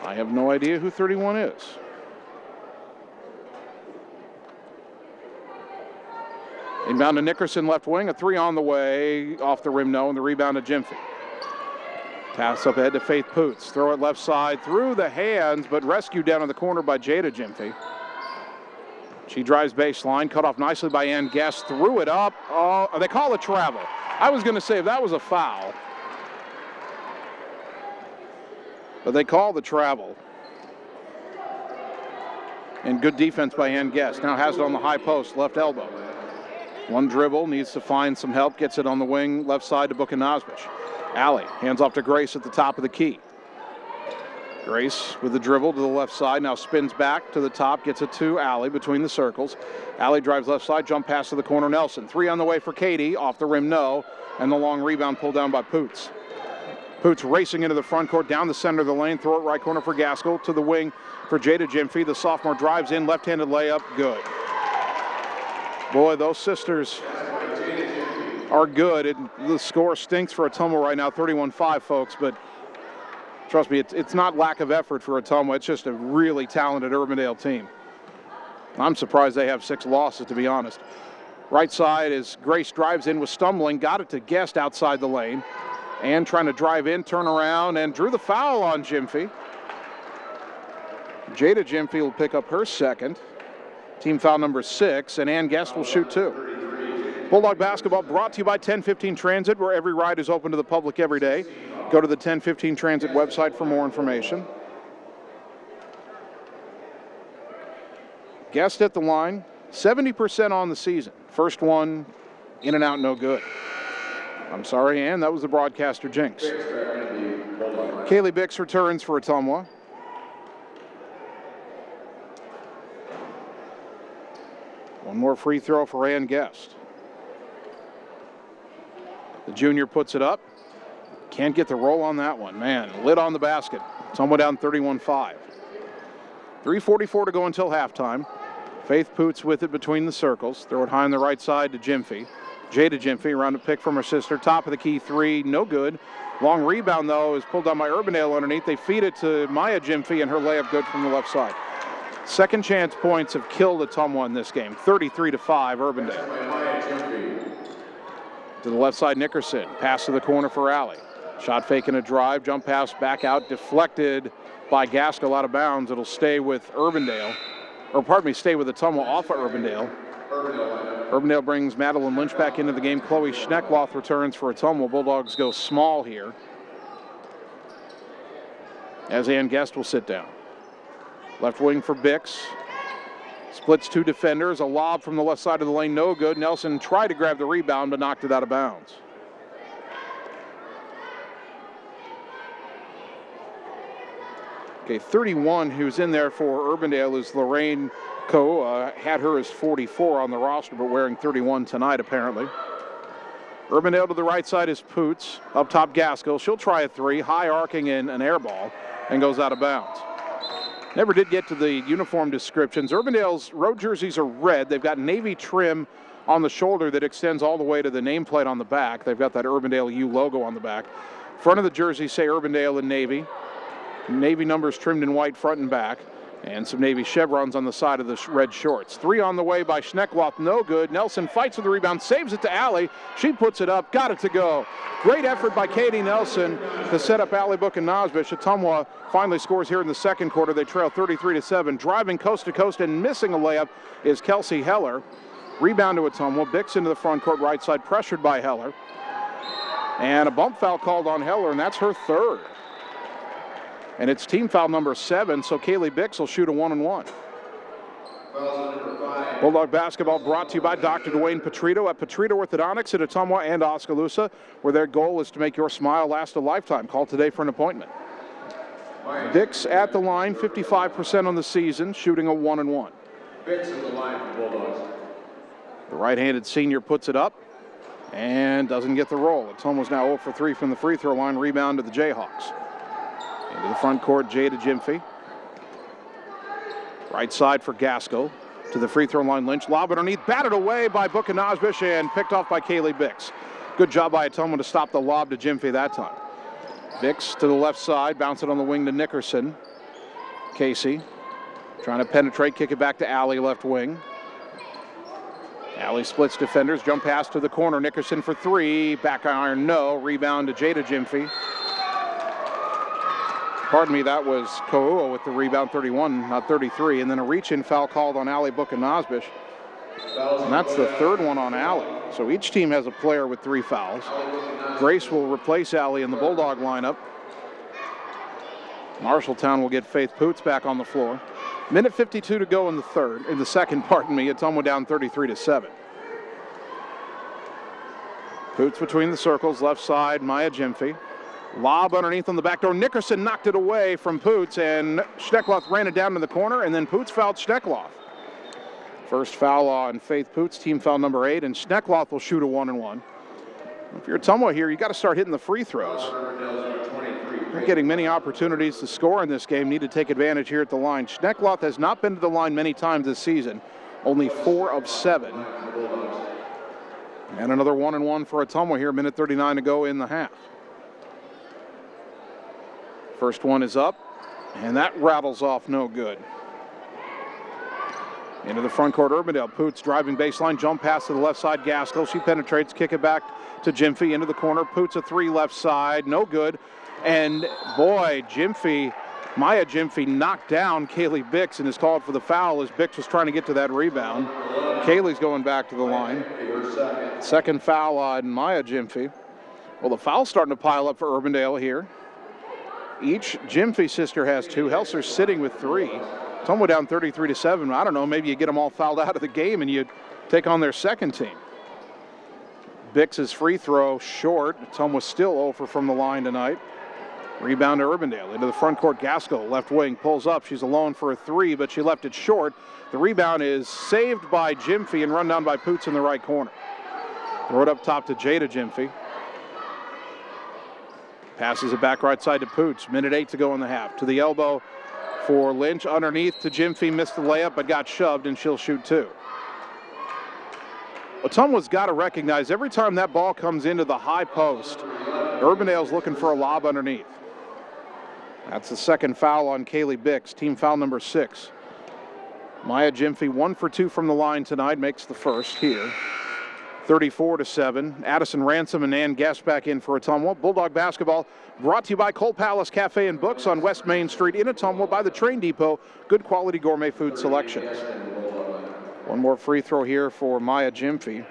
I have no idea who 31 is. Inbound to Nickerson, left wing, a 3 on the way, off the rim, no, and the rebound to Gyamfi. Pass up ahead to Faith Poots. Throw it left side, through the hands, but rescued down in the corner by Jada Gyamfi. She drives baseline, cut off nicely by Ann Guest, threw it up. Oh, they call it travel. I was going to say if that was a foul, but they call the travel. And good defense by Ann Guest. Now has it on the high post, left elbow. One dribble, needs to find some help, gets it on the wing, left side to Buchanazbish. Allie, hands off to Grace at the top of the key. Grace with the dribble to the left side, now spins back to the top, gets it to Allie between the circles. Allie drives left side, jump pass to the corner, Nelson. 3 on the way for Katie, off the rim, no, and the long rebound pulled down by Poots. Poots racing into the front court, down the center of the lane, throw it right corner for Gaskell, to the wing for Jada Gyamfi. The sophomore drives in, left-handed layup, good. Boy, those sisters are good. The score stinks for Ottumwa right now, 31-5, folks, but trust me, it's not lack of effort for Ottumwa. It's just a really talented Urbandale team. I'm surprised they have 6 losses, to be honest. Right side is Grace drives in with stumbling, got it to Guest outside the lane, and trying to drive in, turn around, and drew the foul on Gyamfi. Jada Gyamfi will pick up her second. Team foul number 6, and Ann Guest will shoot 2. Bulldog basketball brought to you by 1015 Transit, where every ride is open to the public every day. Go to the 1015 Transit website for more information. Guest at the line, 70% on the season. First one, in and out, no good. I'm sorry, Ann, that was the broadcaster jinx. Kaylee Bix returns for Ottumwa. One more free throw for Ann Guest. The junior puts it up. Can't get the roll on that one. Man, lid on the basket. Ottumwa down 31-5. 3:44 to go until halftime. Faith Poots with it between the circles. Throw it high on the right side to Gyamfi. Jada Gyamfi around a pick from her sister. Top of the key three, no good. Long rebound, though, is pulled down by Urbandale underneath. They feed it to Maya Gyamfi, and her layup good from the left side. Second chance points have killed Ottumwa in this game. 33-5, Urbandale. To the left side, Nickerson. Pass to the corner for Alley. Shot fake and a drive. Jump pass back out. Deflected by Gaskell out of bounds. It'll stay with Urbandale. Or pardon me, stay with Ottumwa off of Urbandale. Urbandale brings Madeline Lynch back into the game. Chloe Schneckloth returns for Ottumwa. Bulldogs go small here, as Ann Guest will sit down. Left wing for Bix. Splits two defenders. A lob from the left side of the lane, no good. Nelson tried to grab the rebound, but knocked it out of bounds. Okay, 31 who's in there for Urbandale is Lorraine Coe. Had her as 44 on the roster, but wearing 31 tonight, apparently. Urbandale to the right side is Poots. Up top, Gaskell. She'll try a three. High arcing in an air ball and goes out of bounds. Never did get to the uniform descriptions. Urbandale's road jerseys are red. They've got navy trim on the shoulder that extends all the way to the nameplate on the back. They've got that Urbandale U logo on the back. Front of the jersey say Urbandale in navy. Navy numbers trimmed in white front and back. And some navy chevrons on the side of the red shorts. Three on the way by Schneckloth, no good. Nelson fights for the rebound, saves it to Alley. She puts it up, got it to go. Great effort by Katie Nelson to set up Alley Book and Nosbish. Ottumwa finally scores here in the second quarter. They trail 33-7. Driving coast to coast and missing a layup is Kelsey Heller. Rebound to Ottumwa. Bix into the front court right side, pressured by Heller. And a bump foul called on Heller, and that's her third. And it's team foul number 7, so Kaylee Bix will shoot a 1-and-1. Bulldog basketball brought to you by Dr. Dwayne Petrito at Petrito Orthodontics at Ottumwa and Oskaloosa, where their goal is to make your smile last a lifetime. Call today for an appointment. Bix at the line, 55% on the season, shooting a 1-and-1. Bix in the line for Bulldogs. The right-handed senior puts it up and doesn't get the roll. Ottumwa's now 0 for 3 from the free throw line. Rebound to the Jayhawks. Into the front court, Jada Gyamfi. Right side for Gaskell. To the free throw line, Lynch. Lob underneath, batted away by Book and Nosbish and picked off by Kaylee Bix. Good job by Ottumwa to stop the lob to Gyamfi that time. Bix to the left side, bounce it on the wing to Nickerson. Casey trying to penetrate, kick it back to Alley, left wing. Alley splits defenders, jump pass to the corner. Nickerson for three, back iron, no. Rebound to Jada Gyamfi. Pardon me, that was Ko'ua with the rebound, 31, not 33. And then a reach-in foul called on Alley Book and Nosbish. And that's the third one on Alley. So each team has a player with 3 fouls. Grace will replace Alley in the Bulldog lineup. Marshalltown will get Faith Poots back on the floor. Minute 52 to go in the second, pardon me. Ottumwa down 33-7. Poots between the circles, left side, Maya Gyamfi. Lob underneath on the back door. Nickerson knocked it away from Poots, and Schneckloth ran it down to the corner, and then Poots fouled Schneckloth. First foul on Faith Poots, team foul number 8, and Schneckloth will shoot a 1-and-1. If you're Ottumwa here, you got to start hitting the free throws. Not getting many opportunities to score in this game. Need to take advantage here at the line. Schneckloth has not been to the line many times this season. Only 4 of 7. And another 1-and-1 for Ottumwa here. Minute 39 to go in the half. First one is up, and that rattles off no good. Into the front court, Urbandale. Poots driving baseline, jump pass to the left side, Gaskell. She penetrates, kick it back to Gyamfi into the corner. Poots a 3 left side, no good. And boy, Maya Gyamfi knocked down Kaylee Bix and is called for the foul as Bix was trying to get to that rebound. Kaylee's going back to the line. Second foul on Maya Gyamfi. Well, the foul's starting to pile up for Urbandale here. Each Gyamfi sister has 2. Helser's sitting with 3. Ottumwa down 33-7. I don't know, maybe you get them all fouled out of the game and you take on their second team. Bix's free throw short. Ottumwa still over from the line tonight. Rebound to Urbandale. Into the front court, Gaskell, left wing, pulls up. She's alone for a three, but she left it short. The rebound is saved by Gyamfi and run down by Poots in the right corner. Throw it up top to Jada Gyamfi. Passes it back right side to Poots. 1:08 to go in the half. To the elbow for Lynch. Underneath to Gyamfi. Missed the layup, but got shoved, and she'll shoot two. Ottumwa's got to recognize every time that ball comes into the high post, Urbandale's looking for a lob underneath. That's the second foul on Kaylee Bix, team foul number 6. Maya Gyamfi 1 for 2 from the line tonight, makes the first here. 34-7. Addison Ransom and Ann Guest back in for Ottumwa. Bulldog basketball brought to you by Cole Palace Cafe and Books on West Main Street in Ottumwa by the Train Depot. Good quality gourmet food selections. One more free throw here for Maya Gyamfi.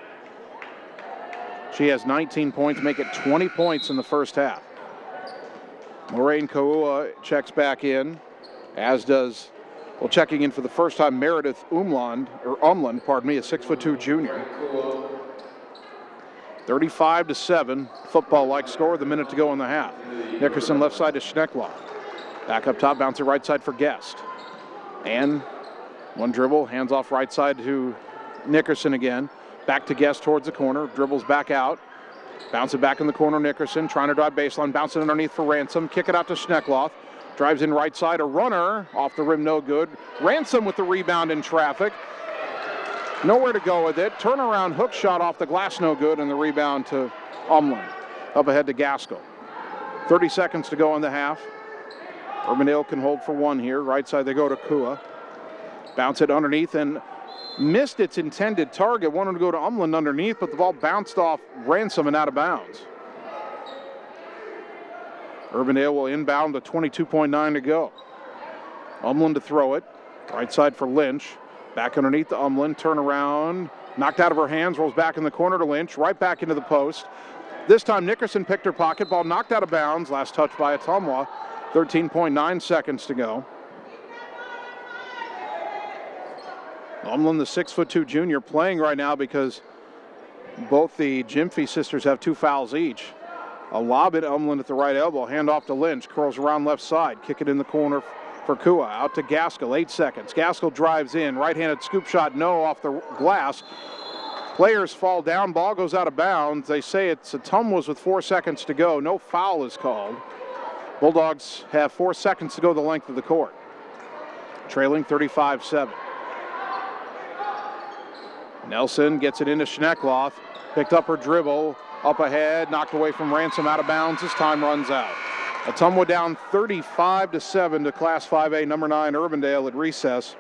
She has 19 points, make it 20 points in the first half. Lorraine Kaua checks back in, as does, well, checking in for the first time, Meredith Umland, a 6'2" junior. 35-7, football-like score with a minute to go in the half. Nickerson left side to Schneckloff. Back up top, bouncer right side for Guest. And one dribble, hands off right side to Nickerson again. Back to Guest towards the corner, dribbles back out. Bounce it back in the corner, Nickerson trying to drive baseline, bounce it underneath for Ransom. Kick it out to Schneckloff. Drives in right side, a runner, off the rim, no good. Ransom with the rebound in traffic. Nowhere to go with it. Turnaround hook shot off the glass, no good, and the rebound to Umland. Up ahead to Gaskell. 30 seconds to go in the half. Urbandale can hold for one here. Right side they go to Kua. Bounce it underneath and missed its intended target. Wanted to go to Umland underneath, but the ball bounced off Ransom and out of bounds. Urbandale will inbound to 22.9 to go. Umland to throw it. Right side for Lynch. Back underneath to Umland. Turnaround. Knocked out of her hands. Rolls back in the corner to Lynch. Right back into the post. This time Nickerson picked her pocket. Ball knocked out of bounds. Last touch by Ottumwa. 13.9 seconds to go. Umland, the 6'2" junior, playing right now because both the Gyamfi sisters have 2 fouls each. A lob at Umland at the right elbow. Hand off to Lynch. Curls around left side. Kick it in the corner for Kua. Out to Gaskell. 8 seconds. Gaskell drives in. Right-handed scoop shot. No, off the glass. Players fall down. Ball goes out of bounds. They say it's Ottumwa's with 4 seconds to go. No foul is called. Bulldogs have 4 seconds to go the length of the court. Trailing 35-7. Nelson gets it into Schneckloff. Picked up her dribble. Up ahead. Knocked away from Ransom. Out of bounds as time runs out. Ottumwa down 35-7 to Class 5A number 9 Urbandale at recess.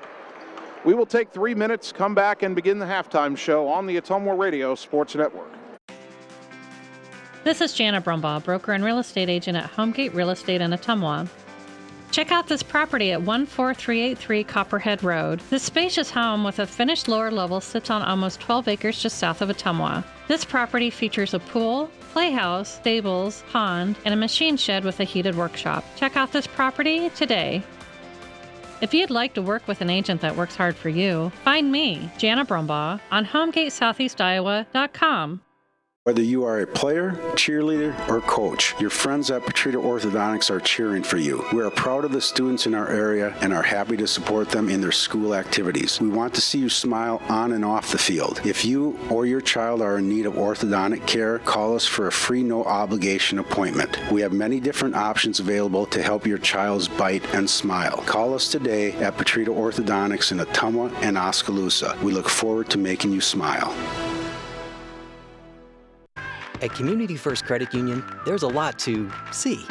We will take 3 minutes, come back, and begin the halftime show on the Ottumwa Radio Sports Network. This is Jana Brumbaugh, broker and real estate agent at Homegate Real Estate in Ottumwa. Check out this property at 14383 Copperhead Road. This spacious home with a finished lower level sits on almost 12 acres just south of Ottumwa. This property features a pool, playhouse, stables, pond, and a machine shed with a heated workshop. Check out this property today. If you'd like to work with an agent that works hard for you, find me, Jana Brumbaugh, on HomegateSoutheastIowa.com. Whether you are a player, cheerleader, or coach, your friends at Petrita Orthodontics are cheering for you. We are proud of the students in our area and are happy to support them in their school activities. We want to see you smile on and off the field. If you or your child are in need of orthodontic care, call us for a free, no-obligation appointment. We have many different options available to help your child's bite and smile. Call us today at Petrita Orthodontics in Ottumwa and Oskaloosa. We look forward to making you smile. At Community First Credit Union, there's a lot to see.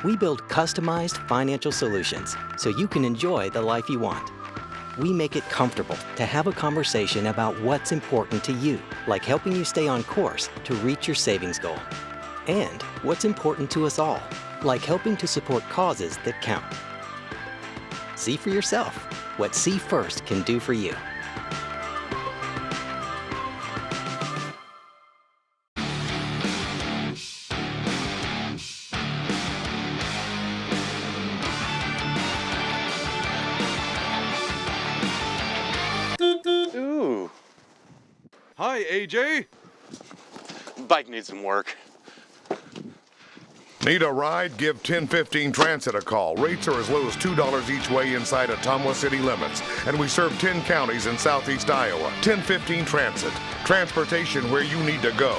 We build customized financial solutions so you can enjoy the life you want. We make it comfortable to have a conversation about what's important to you, like helping you stay on course to reach your savings goal. And what's important to us all, like helping to support causes that count. See for yourself what See First can do for you. Hi, AJ. Bike needs some work. Need a ride? Give 1015 Transit a call. Rates are as low as $2 each way inside Ottumwa city limits. And we serve 10 counties in southeast Iowa. 1015 Transit. Transportation where you need to go.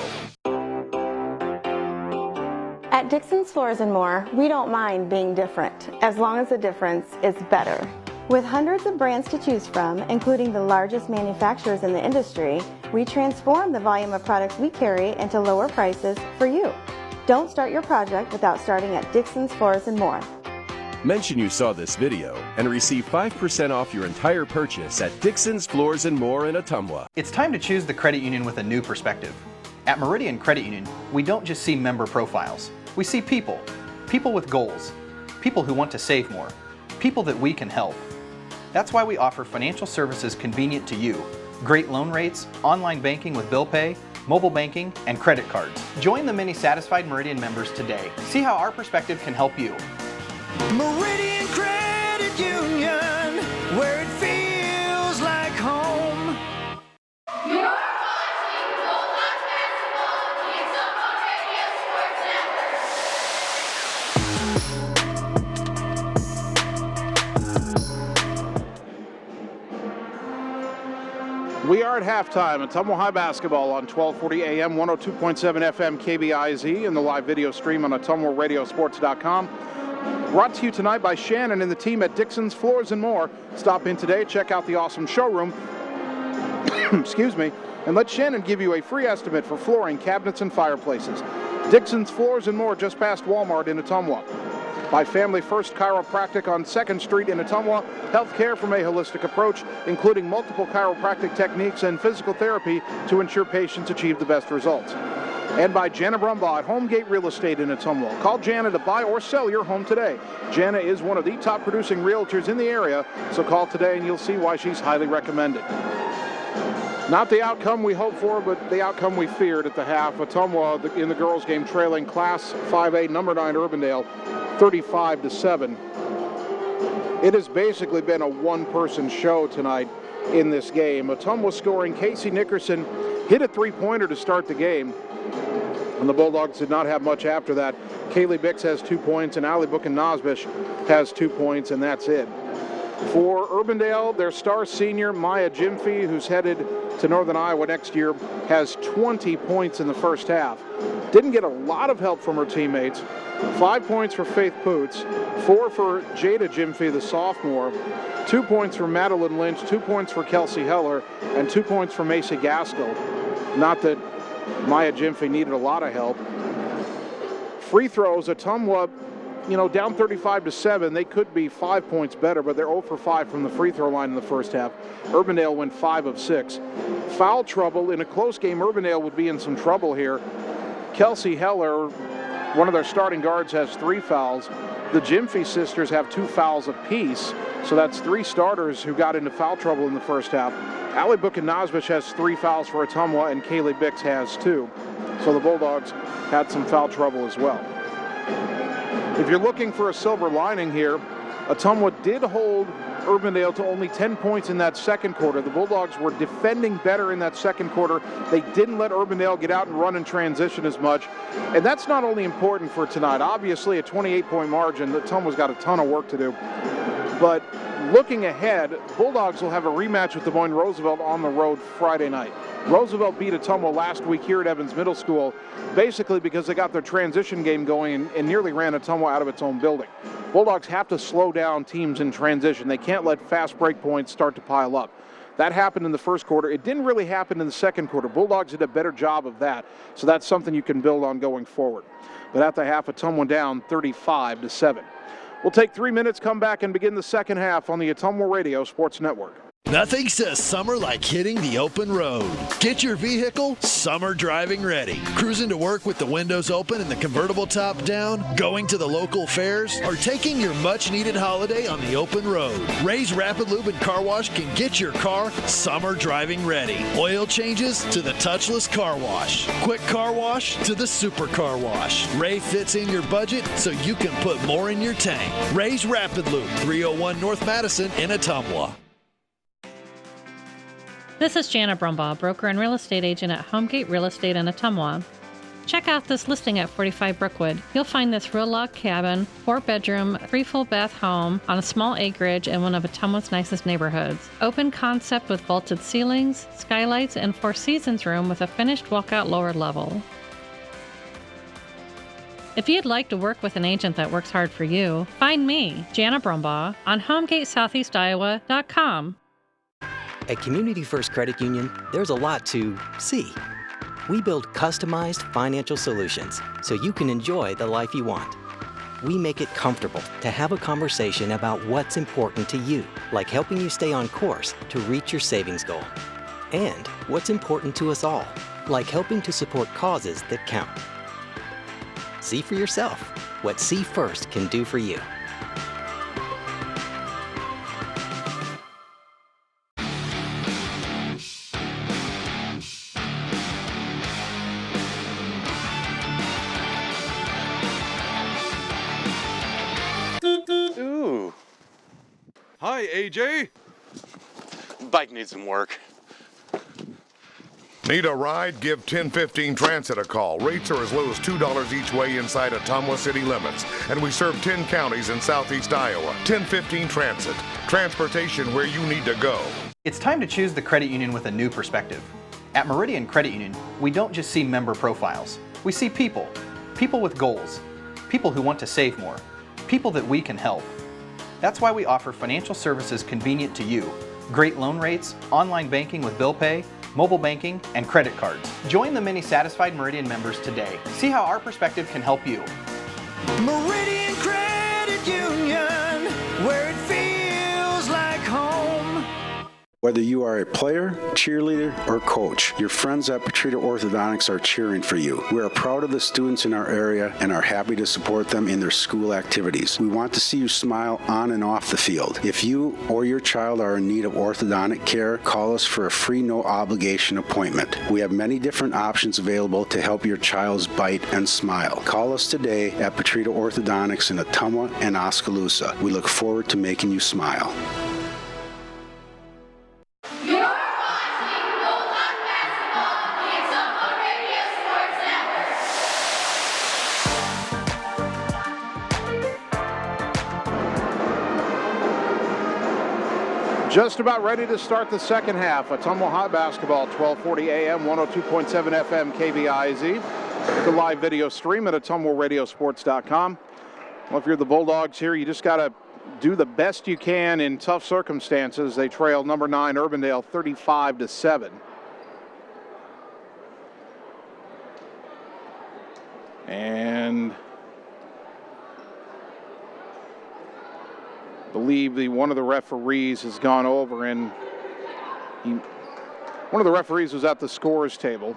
At Dixon's Floors & More, we don't mind being different, as long as the difference is better. With hundreds of brands to choose from, including the largest manufacturers in the industry, we transform the volume of products we carry into lower prices for you. Don't start your project without starting at Dixon's Floors & More. Mention you saw this video and receive 5% off your entire purchase at Dixon's Floors & More in Ottumwa. It's time to choose the credit union with a new perspective. At Meridian Credit Union, we don't just see member profiles. We see people. People with goals. People who want to save more. People that we can help. That's why we offer financial services convenient to you. Great loan rates, online banking with bill pay, mobile banking, and credit cards. Join the many satisfied Meridian members today. See how our perspective can help you. Meridian Credit Union, where it feels like home. You're watching Bulldogs basketball on the Ottumwa Radio Sports We are at halftime at Ottumwa High Basketball on 1240 AM, 102.7 FM KBIZ, and the live video stream on OttumwaRadioSports.com. Brought to you tonight by Shannon and the team at Dixon's Floors & More. Stop in today, check out the awesome showroom, excuse me, and let Shannon give you a free estimate for flooring, cabinets, and fireplaces. Dixon's Floors & More, just past Walmart in Ottumwa. By Family First Chiropractic on 2nd Street in Ottumwa. Healthcare from a holistic approach, including multiple chiropractic techniques and physical therapy to ensure patients achieve the best results. And by Jana Brumbaugh at Homegate Real Estate in Ottumwa. Call Jana to buy or sell your home today. Jana is one of the top producing realtors in the area, so call today and you'll see why she's highly recommended. Not the outcome we hoped for, but the outcome we feared at the half. Ottumwa in the girls' game trailing Class 5A number 9 Urbandale 35-7. It has basically been a one-person show tonight in this game. Ottumwa scoring. Casey Nickerson hit a three-pointer to start the game, and the Bulldogs did not have much after that. Kaylee Bix has 2 points, and Ali Buchan-Nosbish has 2 points, and that's it. For Urbandale, their star senior, Maya Jimfy, who's headed to Northern Iowa next year, has 20 points in the first half. Didn't get a lot of help from her teammates. 5 points for Faith Poots, 4 for Jada Jimfy, the sophomore, 2 points for Madeline Lynch, 2 points for Kelsey Heller, and 2 points for Macy Gaskell. Not that Maya Jimfy needed a lot of help. Free throws, Ottumwa, down 35-7. They could be 5 points better, but they're 0 for 5 from the free throw line in the first half. Urbandale went 5 of 6. Foul trouble. In a close game, Urbandale would be in some trouble here. Kelsey Heller, one of their starting guards, has 3 fouls. The Jimfy sisters have 2 fouls apiece, so that's 3 starters who got into foul trouble in the first half. Ali Buchan-Nosbish has 3 fouls for Ottumwa, and Kaylee Bix has 2. So the Bulldogs had some foul trouble as well. If you're looking for a silver lining here, Ottumwa did hold Urbandale to only 10 points in that second quarter. The Bulldogs were defending better in that second quarter. They didn't let Urbandale get out and run in transition as much. And that's not only important for tonight. Obviously, a 28-point margin. Ottumwa's got a ton of work to do. But looking ahead, Bulldogs will have a rematch with Des Moines Roosevelt on the road Friday night. Roosevelt beat Ottumwa last week here at Evans Middle School, basically because they got their transition game going and nearly ran Ottumwa out of its own building. Bulldogs have to slow down teams in transition. They can't let fast break points start to pile up. That happened in the first quarter. It didn't really happen in the second quarter. Bulldogs did a better job of that, so that's something you can build on going forward. But at the half, Ottumwa down 35-7. We'll take 3 minutes, come back, and begin the second half on the Ottumwa Radio Sports Network. Nothing says summer like hitting the open road. Get your vehicle summer driving ready. Cruising to work with the windows open and the convertible top down, going to the local fairs, or taking your much-needed holiday on the open road. Ray's Rapid Lube and Car Wash can get your car summer driving ready. Oil changes to the touchless car wash. Quick car wash to the super car wash. Ray fits in your budget so you can put more in your tank. Ray's Rapid Lube, 301 North Madison in Ottumwa. This is Jana Brumbaugh, broker and real estate agent at Homegate Real Estate in Ottumwa. Check out this listing at 45 Brookwood. You'll find this real log cabin, 4-bedroom, 3 full bath home on a small acreage in one of Ottumwa's nicest neighborhoods. Open concept with vaulted ceilings, skylights, and 4 seasons room with a finished walkout lower level. If you'd like to work with an agent that works hard for you, find me, Jana Brumbaugh, on HomegateSoutheastIowa.com. At Community First Credit Union, there's a lot to see. We build customized financial solutions so you can enjoy the life you want. We make it comfortable to have a conversation about what's important to you, like helping you stay on course to reach your savings goal. And what's important to us all, like helping to support causes that count. See for yourself what See First can do for you. Ooh. Hi, AJ. Bike needs some work. Need a ride? Give 1015 Transit a call. Rates are as low as $2 each way inside Ottumwa city limits. And we serve 10 counties in southeast Iowa. 1015 Transit. Transportation where you need to go. It's time to choose the credit union with a new perspective. At Meridian Credit Union, we don't just see member profiles. We see people. People with goals. People who want to save more. People that we can help. That's why we offer financial services convenient to you. Great loan rates, online banking with bill pay, mobile banking, and credit cards. Join the many satisfied Meridian members today. See how our perspective can help you. Meridian Credit Union, where it feels like home. Whether you are a player, cheerleader, or coach, your friends at Petrita Orthodontics are cheering for you. We are proud of the students in our area and are happy to support them in their school activities. We want to see you smile on and off the field. If you or your child are in need of orthodontic care, call us for a free no-obligation appointment. We have many different options available to help your child's bite and smile. Call us today at Petrita Orthodontics in Ottumwa and Oskaloosa. We look forward to making you smile. You're watching Bulldog Basketball on the Ottumwa Radio Sports Network. Just about ready to start the second half. Ottumwa High Basketball, 1240 AM, 102.7 FM, KBIZ. The live video stream at OttumwaRadioSports.com. Well, if you're the Bulldogs here, you just got to do the best you can in tough circumstances. They trail number 9 Urbandale 35-7. And I believe one of the referees has gone over, and one of the referees was at the scores table.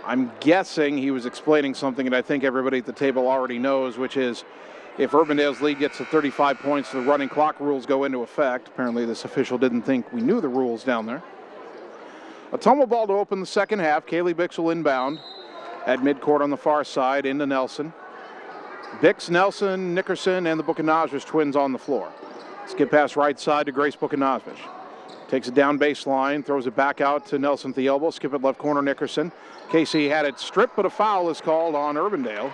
I'm guessing he was explaining something that I think everybody at the table already knows, which is if Urbandale's lead gets to 35 points, the running clock rules go into effect. Apparently this official didn't think we knew the rules down there. Ottumwa ball to open the second half. Kaylee Bix will inbound at midcourt on the far side into Nelson. Bix, Nelson, Nickerson, and the Buchanazvish twins on the floor. Skip pass right side to Grace Buchanazvish. Takes it down baseline, throws it back out to Nelson at the elbow. Skip it left corner, Nickerson. Casey had it stripped, but a foul is called on Urbandale.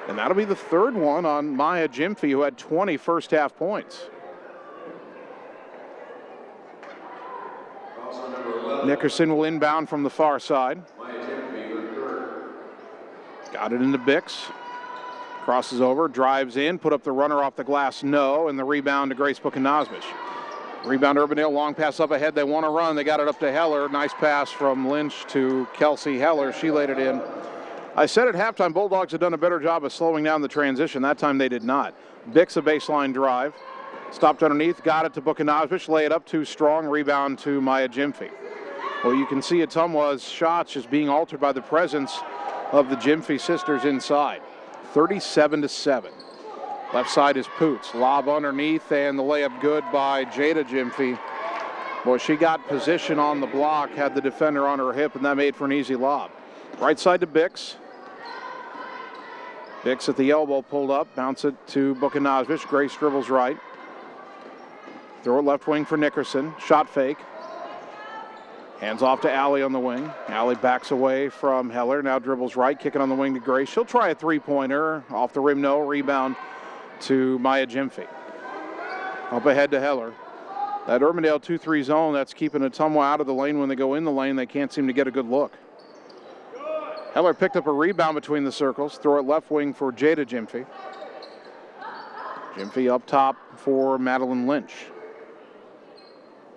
And that'll be the third one on Maya Jimfy, who had 20 first half points. Nickerson will inbound from the far side. Got it into Bix. Crosses over, drives in, put up the runner off the glass, no, and the rebound to Grace Buchanazvish. Rebound Urbandale, long pass up ahead. They want to run. They got it up to Heller. Nice pass from Lynch to Kelsey Heller. She laid it in. I said at halftime, Bulldogs had done a better job of slowing down the transition. That time they did not. Bix a baseline drive. Stopped underneath, got it to Buchanazvish. Lay it up too strong. Rebound to Maya Jimfy. Well, you can see Ottumwa's shots just being altered by the presence of the Jimfy sisters inside. 37-7. Left side is Poots. Lob underneath, and the layup good by Jada Jimfy. Boy, she got position on the block, had the defender on her hip, and that made for an easy lob. Right side to Bix. Bix at the elbow, pulled up, bounce it to Buchanazvish. Grace dribbles right. Throw it left wing for Nickerson. Shot fake. Hands off to Allie on the wing. Allie backs away from Heller. Now dribbles right, kicking on the wing to Grace. She'll try a three-pointer. Off the rim, no. Rebound to Maya Gyamfi. Up ahead to Heller. That Urbandale 2-3 zone, that's keeping Ottumwa out of the lane. When they go in the lane, they can't seem to get a good look. Heller picked up a rebound between the circles. Throw it left wing for Jada Gyamfi. Gyamfi up top for Madeline Lynch.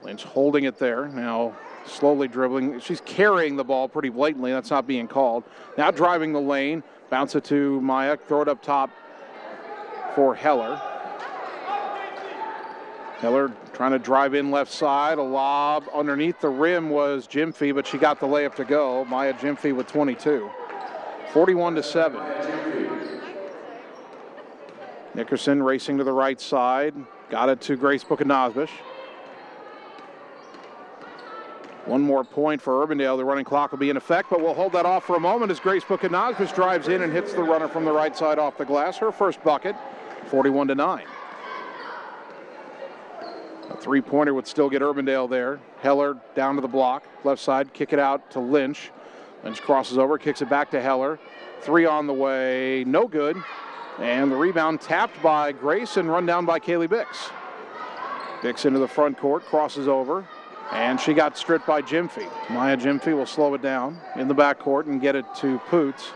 Lynch holding it there. Now slowly dribbling. She's carrying the ball pretty blatantly. That's not being called. Now driving the lane. Bounce it to Maya. Throw it up top for Heller. Heller trying to drive in left side. A lob underneath the rim was Gyamfi, but she got the layup to go. Maya Gyamfi with 22. 41-7. Nickerson racing to the right side. Got it to Grace Buchanosbish. One more point for Urbandale. The running clock will be in effect, but we'll hold that off for a moment as Grace Buchanosbish drives in and hits the runner from the right side off the glass. Her first bucket, 41-9. A three-pointer would still get Urbandale there. Heller down to the block. Left side, kick it out to Lynch. Lynch crosses over, kicks it back to Heller. Three on the way, no good. And the rebound tapped by Grace and run down by Kaylee Bix. Bix into the front court, crosses over. And she got stripped by Gyamfi. Maya Gyamfi will slow it down in the backcourt and get it to Poots,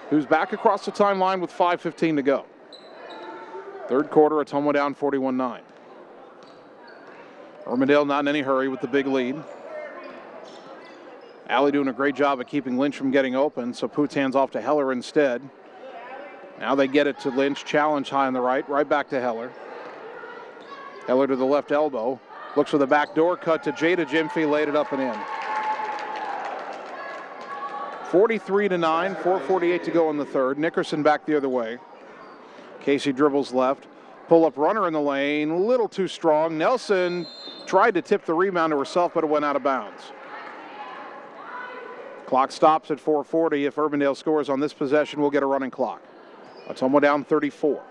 who's back across the timeline with 5:15 to go. Third quarter, Ottumwa down 41-9. Urbandale not in any hurry with the big lead. Allie doing a great job of keeping Lynch from getting open, so Poots hands off to Heller instead. Now they get it to Lynch, challenge high on the right back to Heller. Heller to the left elbow. Looks for the backdoor cut to Jada Gyamfi, laid it up and in. 43-9, 4:48 to go in the third. Nickerson back the other way. Casey dribbles left. Pull-up runner in the lane, a little too strong. Nelson tried to tip the rebound to herself, but it went out of bounds. Clock stops at 4:40. If Urbandale scores on this possession, we'll get a running clock. Ottumwa down 34.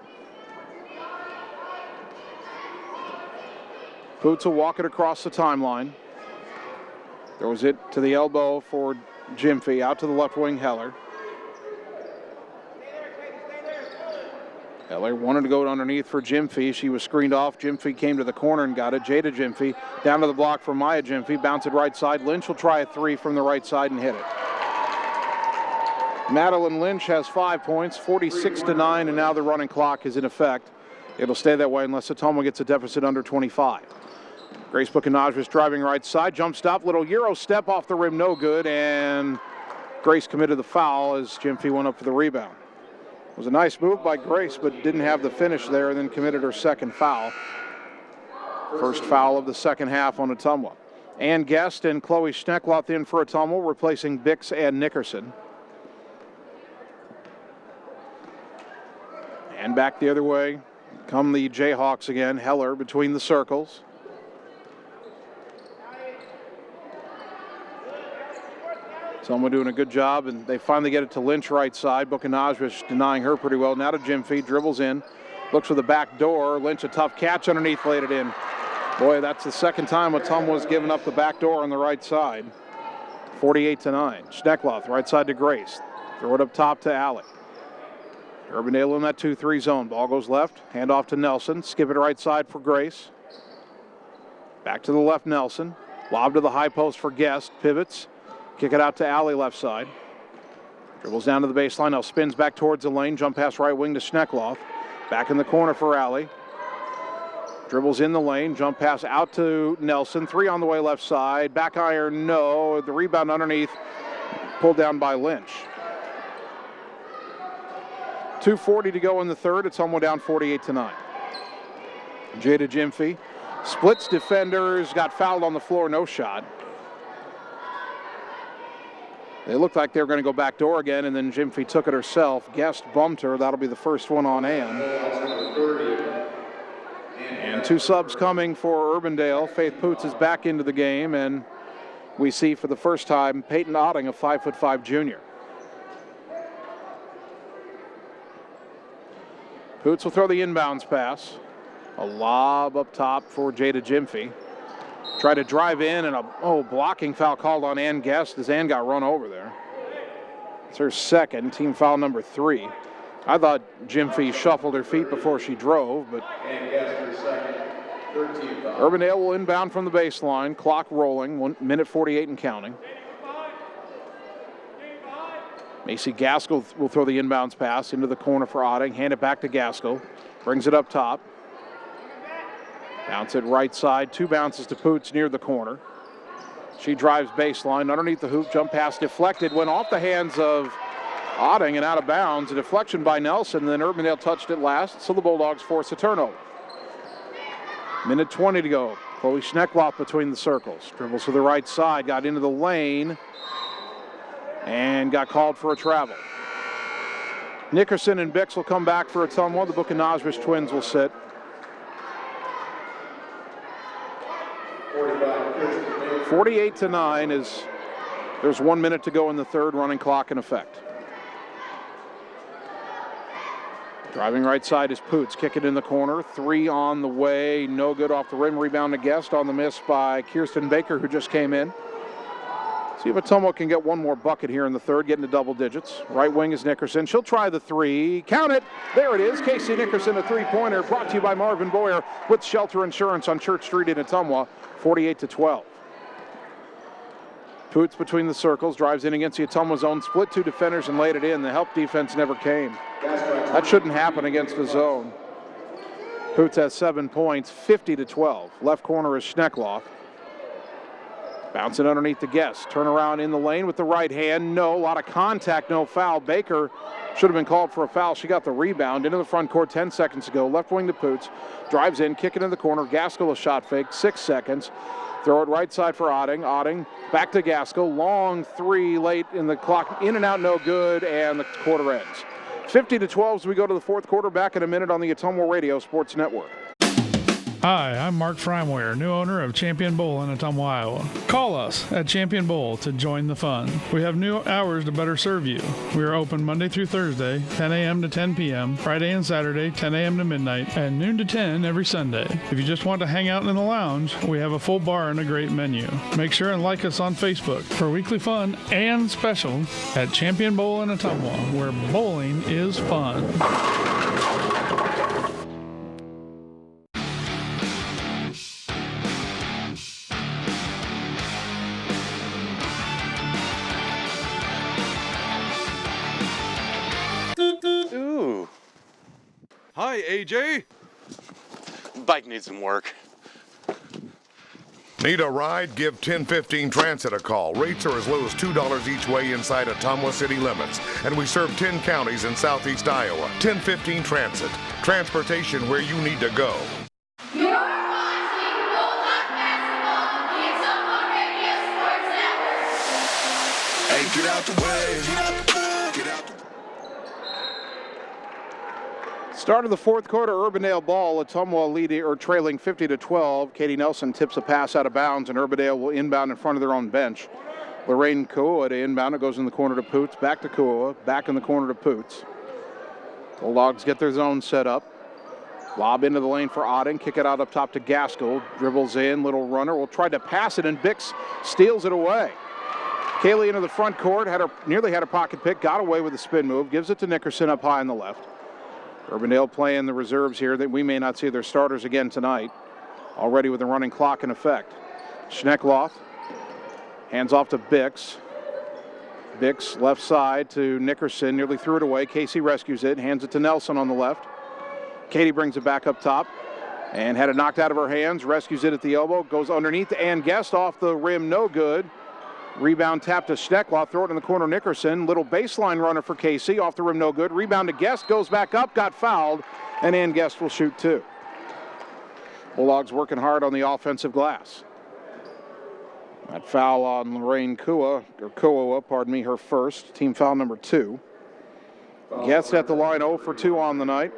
Poots will walk it across the timeline. Throws it to the elbow for Gyamfi, out to the left wing, Heller. Heller wanted to go underneath for Gyamfi. She was screened off. Gyamfi came to the corner and got it. Jada Gyamfi down to the block for Maya Gyamfi. Bounce it right side. Lynch will try a three from the right side and hit it. Madeline Lynch has 5 points, 46-9, and now the running clock is in effect. It'll stay that way unless Ottumwa gets a deficit under 25. Grace Buchanosbish driving right side. Jump stop. Little Euro step off the rim. No good. And Grace committed the foul as Gyamfi went up for the rebound. It was a nice move by Grace, but didn't have the finish there, and then committed her second foul. First foul of the second half on Ottumwa. Ann Guest and Chloe Schneckloth in for Ottumwa, replacing Bix and Nickerson. And back the other way come the Jayhawks again. Heller between the circles. Ottumwa doing a good job, and they finally get it to Lynch right side. Buchanosbish denying her pretty well. Now to Gyamfi, dribbles in, looks for the back door. Lynch a tough catch underneath, laid it in. Boy, that's the second time Ottumwa's given up the back door on the right side. 48-9. Schneckloth right side to Grace. Throw it up top to Allie. Urbandale in that 2-3 zone. Ball goes left, hand off to Nelson. Skip it right side for Grace. Back to the left, Nelson. Lob to the high post for Guest. Pivots. Kick it out to Allie left side. Dribbles down to the baseline. Now spins back towards the lane. Jump pass right wing to Schneckloth. Back in the corner for Allie. Dribbles in the lane. Jump pass out to Nelson. Three on the way left side. Back iron, no. The rebound underneath. Pulled down by Lynch. 2:40 to go in the third. Ottumwa down 48-9. Jada Gyamfi splits defenders. Got fouled on the floor. No shot. They looked like they were going to go back door again, and then Gyamfi took it herself. Guest bumped her. That'll be the first one on Ann. And two subs coming for Urbandale. Faith Poots is back into the game, and we see for the first time Peyton Otting, a 5'5" junior. Poots will throw the inbounds pass. A lob up top for Jada Gyamfi. Tried to drive in, and a blocking foul called on Ann Guest as Ann got run over there. It's her second, team foul number 3. I thought Jim Fee shuffled her feet before she drove, but Urbandale will inbound from the baseline, clock rolling, 1:48 and counting. Macy Gaskell will throw the inbounds pass into the corner for Otting, hand it back to Gaskell, brings it up top. Bounce it right side, 2 bounces to Poots near the corner. She drives baseline, underneath the hoop, jump pass deflected, went off the hands of Otting and out of bounds. A deflection by Nelson, then Urbandale touched it last, so the Bulldogs force a turnover. Minute 20 to go. Chloe Schneckloff between the circles. Dribbles to the right side, got into the lane, and got called for a travel. Nickerson and Bix will come back for Ottumwa. The Buchanazvish twins will sit. 48-9 is there's 1 minute to go in the third, running clock in effect. Driving right side is Poots, kick it in the corner, 3 on the way, no good off the rim, rebound to Guest on the miss by Kirsten Baker, who just came in. See if Ottumwa can get one more bucket here in the third, getting to double digits. Right wing is Nickerson. She'll try the 3. Count it. There it is. Casey Nickerson, a 3-pointer, brought to you by Marvin Boyer with Shelter Insurance on Church Street in Ottumwa, 48-12. Poots between the circles, drives in against the Ottumwa zone, split 2 defenders and laid it in. The help defense never came. That shouldn't happen against the zone. Poots has 7 points, 50-12. Left corner is Schneckloff. Bouncing underneath the Guest. Turn around in the lane with the right hand. No, a lot of contact, no foul. Baker should have been called for a foul. She got the rebound into the front court 10 seconds ago. Left wing to Poots. Drives in, kick it in the corner. Gaskell a shot fake, 6 seconds. Throw it right side for Otting. Otting back to Gaskell. Long 3 late in the clock. In and out, no good, and the quarter ends. 50-12 as we go to the fourth quarter. Back in a minute on the Ottumwa Radio Sports Network. Hi, I'm Mark Freimwehr, new owner of Champion Bowl in Ottumwa, Iowa. Call us at Champion Bowl to join the fun. We have new hours to better serve you. We are open Monday through Thursday, 10 a.m. to 10 p.m., Friday and Saturday, 10 a.m. to midnight, and noon to 10 every Sunday. If you just want to hang out in the lounge, we have a full bar and a great menu. Make sure and like us on Facebook for weekly fun and special at Champion Bowl in Ottumwa, where bowling is fun. Hi, AJ. Bike needs some work. Need a ride? Give 1015 Transit a call. Rates are as low as $2 each way inside Ottumwa city limits. And we serve 10 counties in southeast Iowa. 1015 Transit. Transportation where you need to go. You're watching Bulldog Basketball on the Ottumwa Radio Sports Network. Hey, get out the way. Get out the way. Start of the fourth quarter, Urbandale ball. Ottumwa leading or trailing 50-12. Katie Nelson tips a pass out of bounds, and Urbandale will inbound in front of their own bench. Lorraine Kua to inbound. It goes in the corner to Poots. Back to Kua. Back in the corner to Poots. Bulldogs get their zone set up. Lob into the lane for Otting. Kick it out up top to Gaskell. Dribbles in. Little runner. Will try to pass it, and Bix steals it away. Kaylee into the front court. Nearly had a pocket pick. Got away with a spin move. Gives it to Nickerson up high on the left. Urbandale playing the reserves here that we may not see their starters again tonight. Already with the running clock in effect. Schneckloff hands off to Bix. Bix left side to Nickerson, nearly threw it away. Casey rescues it, hands it to Nelson on the left. Katie brings it back up top and had it knocked out of her hands, rescues it at the elbow, goes underneath and Guest off the rim, no good. Rebound tap to Schneckloff, throw it in the corner, Nickerson. Little baseline runner for Casey, off the rim, no good. Rebound to Guest, goes back up, got fouled, and Ann Guest will shoot 2. Bulldogs working hard on the offensive glass. That foul on Lorraine Kua, her first, team foul number 2. Guest at the line 0 for 2 on the night.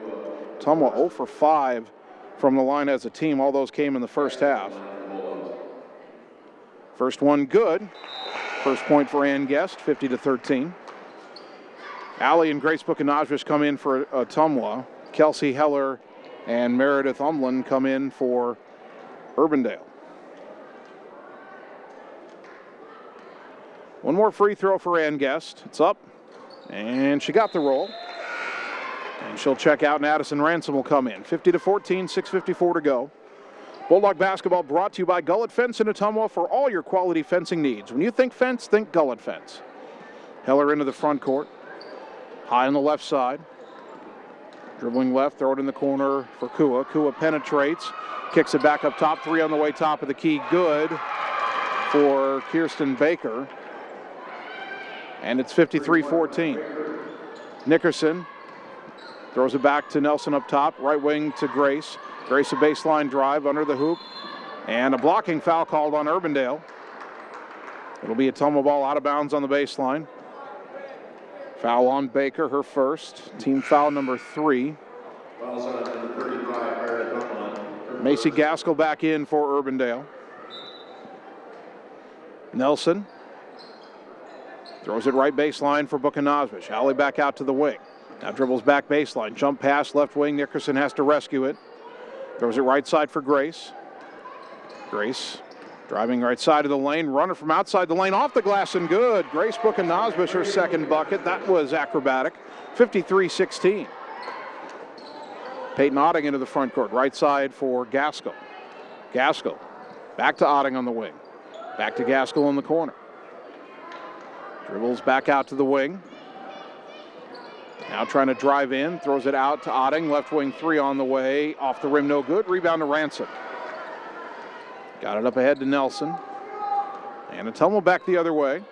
Ottumwa 0 for 5 from the line as a team. All those came in the first half. First one good. First point for Ann Guest, 50-13. Allie and Grace Buchanazvish come in for Ottumwa. Kelsey Heller and Meredith Umlin come in for Urbandale. One more free throw for Ann Guest. It's up, and she got the roll. And she'll check out, and Addison Ransom will come in. 50-14, 6:54 to go. Bulldog basketball brought to you by Gullet Fence in Ottumwa for all your quality fencing needs. When you think fence, think Gullet Fence. Heller into the front court. High on the left side. Dribbling left, throw it in the corner for Kua. Kua penetrates, kicks it back up top. Three on the way, top of the key. Good for Kirsten Baker. And it's 53-14. Nickerson throws it back to Nelson up top. Right wing to Grace. Grace a baseline drive under the hoop. And a blocking foul called on Urbandale. It'll be a Ottumwa ball out of bounds on the baseline. Foul on Baker, her first. Team foul number 3. Macy Gaskell back in for Urbandale. Nelson throws it right baseline for Buchanosvic. Alley back out to the wing. Now dribbles back baseline. Jump pass left wing. Nickerson has to rescue it. Throws it right side for Grace. Grace driving right side of the lane. Runner from outside the lane off the glass and good. Grace Buchanosvic, her second bucket. That was acrobatic. 53-16. Peyton Otting into the front court. Right side for Gaskell. Gaskell back to Otting on the wing. Back to Gaskell in the corner. Dribbles back out to the wing. Now trying to drive in. Throws it out to Otting. Left wing three on the way. Off the rim, no good. Rebound to Ransom. Got it up ahead to Nelson. And Ottumwa back the other way.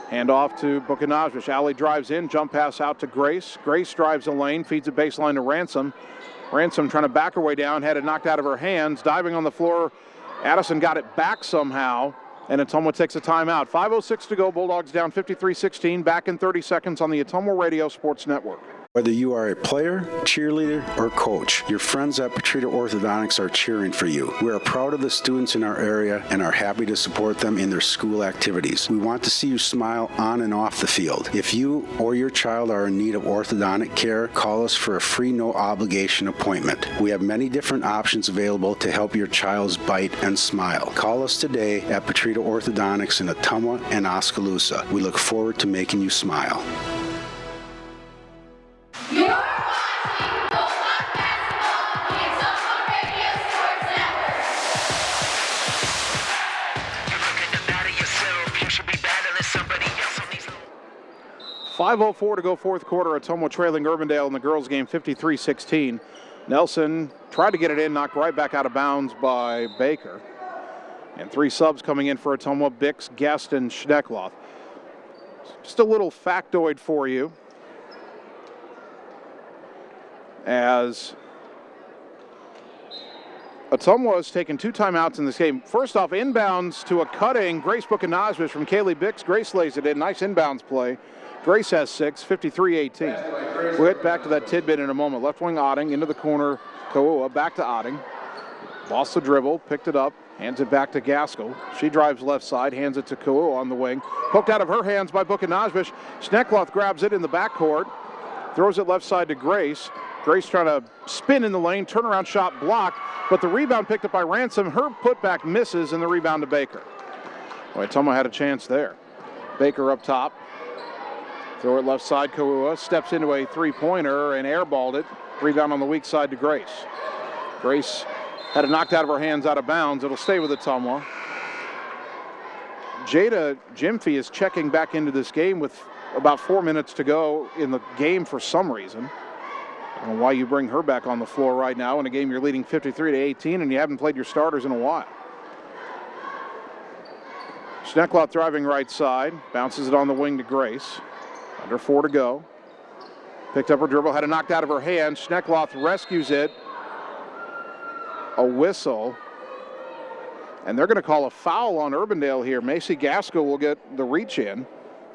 Hand off to Buchanosvic. Alley drives in. Jump pass out to Grace. Grace drives the lane. Feeds it baseline to Ransom. Ransom trying to back her way down. Had it knocked out of her hands. Diving on the floor. Addison got it back somehow. And Ottumwa takes a timeout. 5:06 to go. Bulldogs down 53-16. Back in 30 seconds on the Ottumwa Radio Sports Network. Whether you are a player, cheerleader, or coach, your friends at Petrita Orthodontics are cheering for you. We are proud of the students in our area and are happy to support them in their school activities. We want to see you smile on and off the field. If you or your child are in need of orthodontic care, call us for a free no-obligation appointment. We have many different options available to help your child's bite and smile. Call us today at Petrita Orthodontics in Ottumwa and Oskaloosa. We look forward to making you smile. You're watching Bulldog Basketball on the Ottumwa Radio Sports Network. You're looking to better yourself. You should be battling somebody else on these. 5:04 to go fourth quarter. Ottumwa trailing Urbandale in the girls' game 53-16. Nelson tried to get it in, knocked right back out of bounds by Baker. And three subs coming in for Ottumwa: Bix, Guest, and Schneckloth. Just a little factoid for you. As Ottumwa has taken two timeouts in this game. First off, inbounds to a cutting Grace Buchanosvic from Kaylee Bix. Grace lays it in. Nice inbounds play. Grace has 6, 53-18. We'll get back to that tidbit in a moment. Left wing Otting into the corner. Kaua back to Otting. Lost the dribble, picked it up, hands it back to Gaskell. She drives left side, hands it to Kaua on the wing. Poked out of her hands by Buchanosvic. Schneckloth grabs it in the backcourt. Throws it left side to Grace. Grace trying to spin in the lane, turnaround shot blocked, but the rebound picked up by Ransom. Her putback misses, and the rebound to Baker. Boy, Ottumwa had a chance there. Baker up top. Throw it left side, Kaua steps into a three-pointer and airballed it. Rebound on the weak side to Grace. Grace had it knocked out of her hands out of bounds. It'll stay with Ottumwa. Jada Jimfy is checking back into this game with about 4 minutes to go in the game for some reason. I don't know why you bring her back on the floor right now in a game you're leading 53-18 and you haven't played your starters in a while. Schneckloth driving right side, bounces it on the wing to Grace. Under 4 to go. Picked up her dribble, had it knocked out of her hand. Schneckloth rescues it. A whistle. And they're going to call a foul on Urbandale here. Macy Gaskell will get the reach in.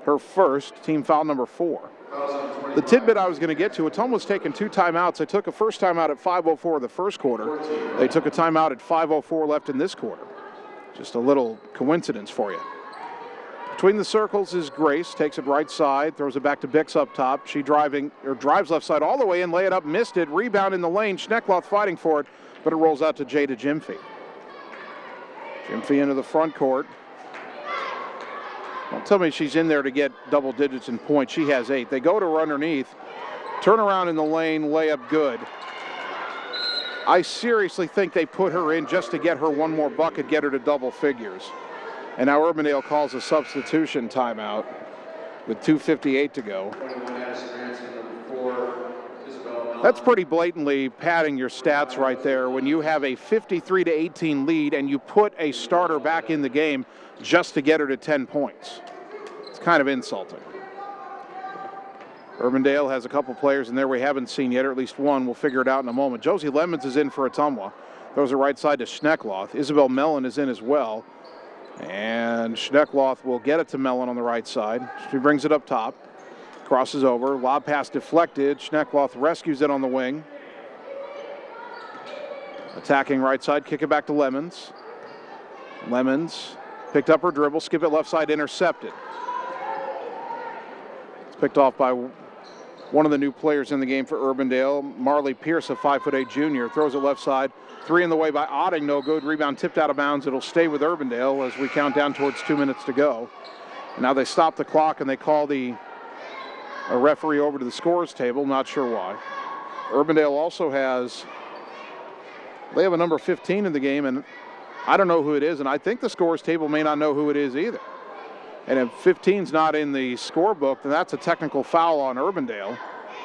Her first, team foul number 4. The tidbit I was going to get to, Ottumwa's taken two timeouts. They took a first timeout at 5:04 of the first quarter. They took a timeout at 5:04 left in this quarter. Just a little coincidence for you. Between the circles is Grace, takes it right side, throws it back to Bix up top. She drives left side all the way in, lay it up, missed it, rebound in the lane. Schneckloth fighting for it, but it rolls out to Jada Jimfy. Jimfy into the front court. Don't tell me she's in there to get double digits in points. She has 8. They go to her underneath. Turn around in the lane, layup good. I seriously think they put her in just to get her one more bucket, get her to double figures. And now Urbandale calls a substitution timeout with 2:58 to go. That's pretty blatantly padding your stats right there when you have a 53-18 lead and you put a starter back in the game just to get her to 10 points. It's kind of insulting. Urbandale has a couple players in there we haven't seen yet, or at least one. We'll figure it out in a moment. Josie Lemons is in for Ottumwa. Throws it right side to Schneckloth. Isabel Mellon is in as well. And Schneckloth will get it to Mellon on the right side. She brings it up top. Crosses over. Lob pass deflected. Schneckloth rescues it on the wing. Attacking right side. Kick it back to Lemons. Lemons picked up her dribble. Skip it left side. Intercepted. It's picked off by one of the new players in the game for Urbandale, Marley Pierce, a 5'8" junior, throws it left side. 3 in the way by Otting, no good. Rebound tipped out of bounds. It'll stay with Urbandale as we count down towards 2 minutes to go. And now they stop the clock and they call a referee over to the scores table. Not sure why. Urbandale also they have a number 15 in the game, and I don't know who it is, and I think the scores table may not know who it is either. And if 15's not in the scorebook, then that's a technical foul on Urbandale.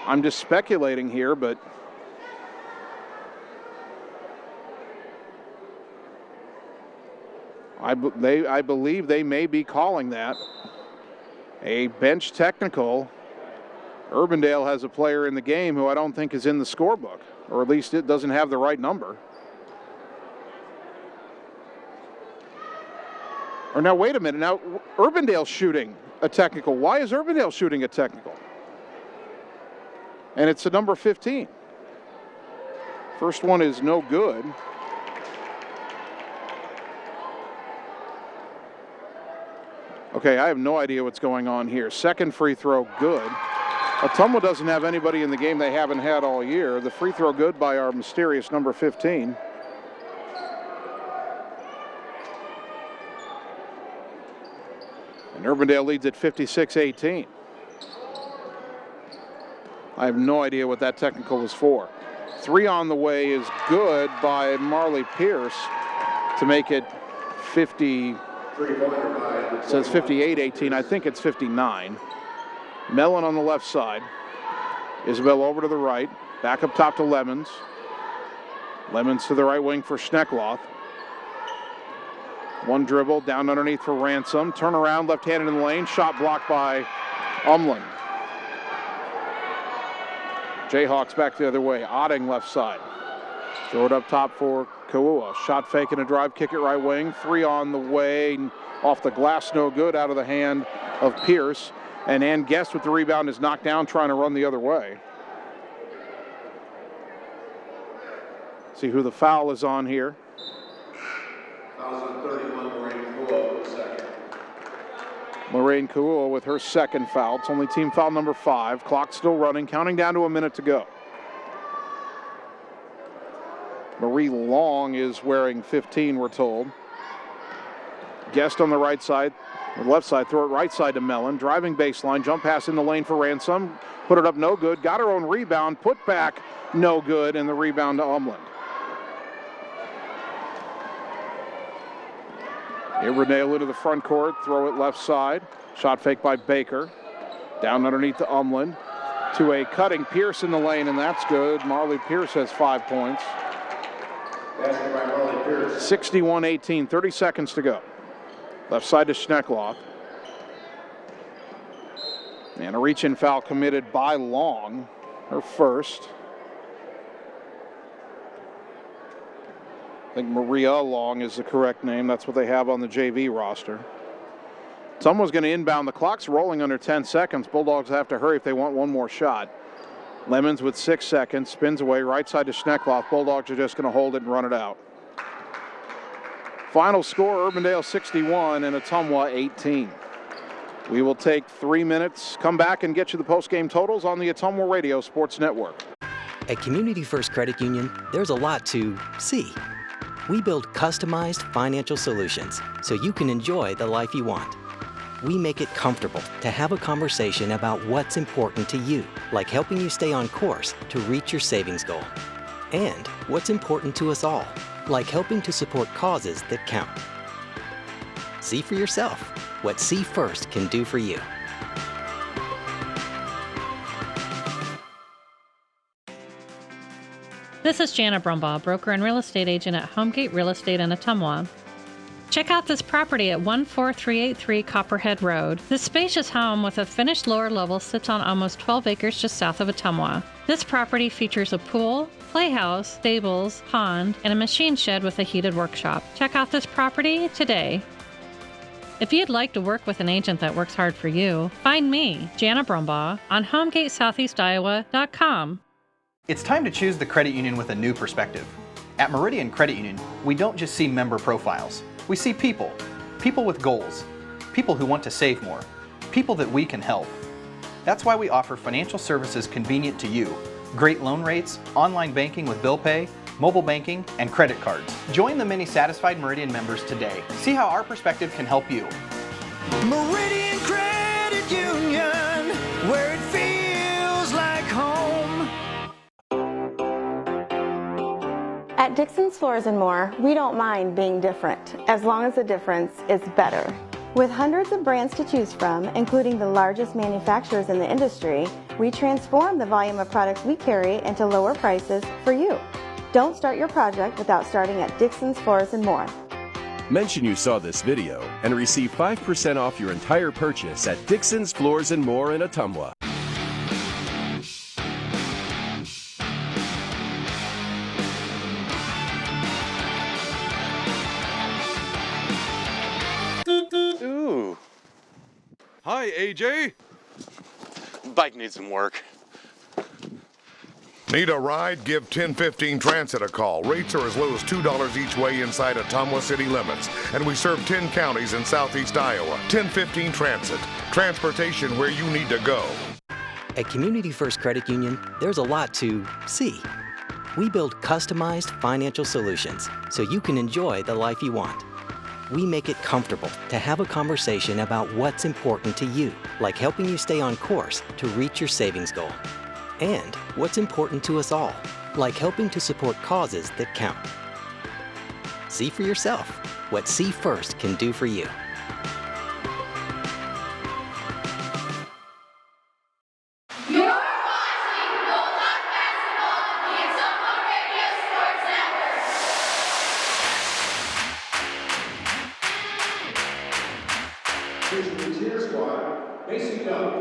I'm just speculating here, but I believe they may be calling that a bench technical. Urbandale has a player in the game who I don't think is in the scorebook, or at least it doesn't have the right number. Or now, wait a minute. Now, Urbandale's shooting a technical. Why is Urbandale shooting a technical? And it's a number 15. First one is no good. Okay, I have no idea what's going on here. Second free throw, good. Ottumwa doesn't have anybody in the game they haven't had all year. The free throw good by our mysterious number 15. And Urbandale leads at 56-18. I have no idea what that technical was for. 3 on the way is good by Marley Pierce to make it 50. It says 58-18. I think it's 59. Mellon on the left side. Isabel over to the right. Back up top to Lemons. Lemons to the right wing for Schneckloth. One dribble down underneath for Ransom. Turn around, left-handed in the lane. Shot blocked by Umland. Jayhawks back the other way. Otting left side. Throw it up top for Kawua. Shot fake and a drive, kick it right wing. 3 on the way. Off the glass, no good. Out of the hand of Pierce. And Ann Guest with the rebound is knocked down, trying to run the other way. See who the foul is on here. Fouls on 31, Lorraine Kawua with second. Lorraine Kawua with her second foul. It's only team foul number 5. Clock still running, counting down to a minute to go. Marie Long is wearing 15, we're told. Guest on the right side, the left side, throw it right side to Mellon. Driving baseline, jump pass in the lane for Ransom. Put it up, no good. Got her own rebound, put back, no good, and the rebound to Umland. Urbandale into the front court, throw it left side. Shot fake by Baker. Down underneath to Umland. To a cutting Pierce in the lane, and that's good. Marley Pierce has 5 points. 61-18, 30 seconds to go. Left side to Schneckloth. And a reach-in foul committed by Long, her first. I think Maria Long is the correct name. That's what they have on the JV roster. Someone's going to inbound. The clock's rolling under 10 seconds. Bulldogs have to hurry if they want one more shot. Lemons with 6 seconds. Spins away. Right side to Schneckloth. Bulldogs are just going to hold it and run it out. Final score, Urbandale 61 and Ottumwa 18. We will take 3 minutes, come back and get you the post-game totals on the Ottumwa Radio Sports Network. At Community First Credit Union, there's a lot to see. We build customized financial solutions so you can enjoy the life you want. We make it comfortable to have a conversation about what's important to you, like helping you stay on course to reach your savings goal. And what's important to us all, like helping to support causes that count. See for yourself what See First can do for you. This is Jana Brumbaugh, broker and real estate agent at Homegate Real Estate in Ottumwa. Check out this property at 14383 Copperhead Road. This spacious home with a finished lower level sits on almost 12 acres just south of Ottumwa. This property features a pool, playhouse, stables, pond, and a machine shed with a heated workshop. Check out this property today. If you'd like to work with an agent that works hard for you, find me, Jana Brumbaugh, on HomegateSoutheastIowa.com. It's time to choose the credit union with a new perspective. At Meridian Credit Union, we don't just see member profiles. We see people. People with goals. People who want to save more. People that we can help. That's why we offer financial services convenient to you. Great loan rates, online banking with bill pay, mobile banking, and credit cards. Join the many satisfied Meridian members today. See how our perspective can help you. Meridian Credit Union, where it feels like home. At Dixon's Floors and More, we don't mind being different, as long as the difference is better. With hundreds of brands to choose from, including the largest manufacturers in the industry, we transform the volume of products we carry into lower prices for you. Don't start your project without starting at Dixon's Floors and More. Mention you saw this video and receive 5% off your entire purchase at Dixon's Floors and More in Ottumwa. Ooh. Hi, AJ. Bike needs some work. Need a ride? Give 1015 Transit a call. Rates are as low as $2 each way inside Ottumwa city limits. And we serve 10 counties in southeast Iowa. 1015 Transit. Transportation where you need to go. At Community First Credit Union, there's a lot to see. We build customized financial solutions so you can enjoy the life you want. We make it comfortable to have a conversation about what's important to you, like helping you stay on course to reach your savings goal. And what's important to us all, like helping to support causes that count. See for yourself what See First can do for you. You're watching Bulldog Basketball on the Ottumwa Radio Sports Network. Here's the cheer squad. Macy Young.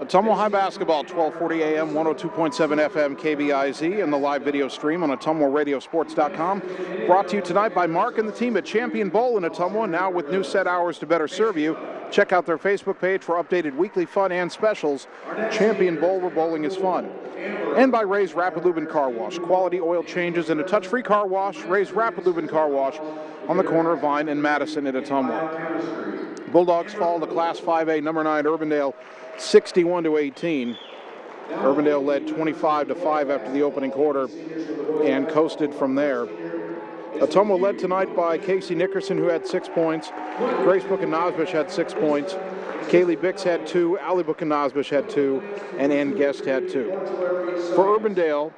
Ottumwa High Basketball, 1240 AM, 102.7 FM, KBIZ, and the live video stream on OttumwaRadioSports.com. Brought to you tonight by Mark and the team at Champion Bowl in Ottumwa, now with new set hours to better serve you. Check out their Facebook page for updated weekly fun and specials. Champion Bowl, where bowling is fun. And by Ray's Rapid Lube and Car Wash. Quality oil changes and a touch-free car wash. Ray's Rapid Lube and Car Wash on the corner of Vine and Madison in Ottumwa. Bulldogs fall to Class 5A, number 9, Urbandale, 61-18. Urbandale led 25-5 after the opening quarter and coasted from there. Ottumwa led tonight by Casey Nickerson, who had 6 points. Grace Book-and-Nosbish had 6 points. Kaylee Bix had 2, Allie Book-and-Nosbish had 2, and Ann Guest had 2. For Urbandale,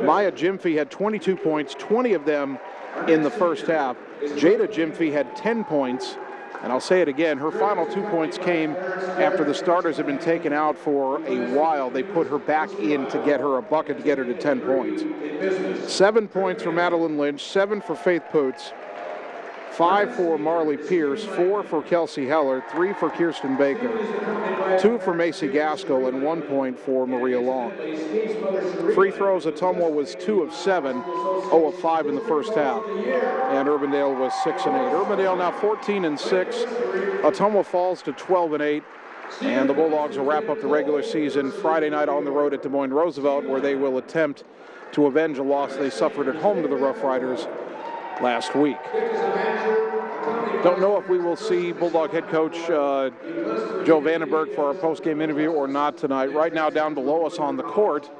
Maya Jimfy had 22 points, 20 of them in the first half. Jada Jimfy had 10 points. And I'll say it again, her final 2 points came after the starters had been taken out for a while. They put her back in to get her a bucket to get her to 10 points. 7 points for Madeline Lynch, 7 for Faith Poots, 5 for Marley Pierce, 4 for Kelsey Heller, 3 for Kirsten Baker, 2 for Macy Gaskell, and 1 point for Maria Long. Free throws, Ottumwa was 2 of 7, 0 of 5 in the first half, and Urbandale was 6 and 8. Urbandale now 14 and 6. Ottumwa falls to 12 and 8, and the Bulldogs will wrap up the regular season Friday night on the road at Des Moines Roosevelt, where they will attempt to avenge a loss they suffered at home to the Rough Riders last week. Don't know if we will see Bulldog head coach Joe Vandenberg for our post-game interview or not tonight. Right now, down below us on the court,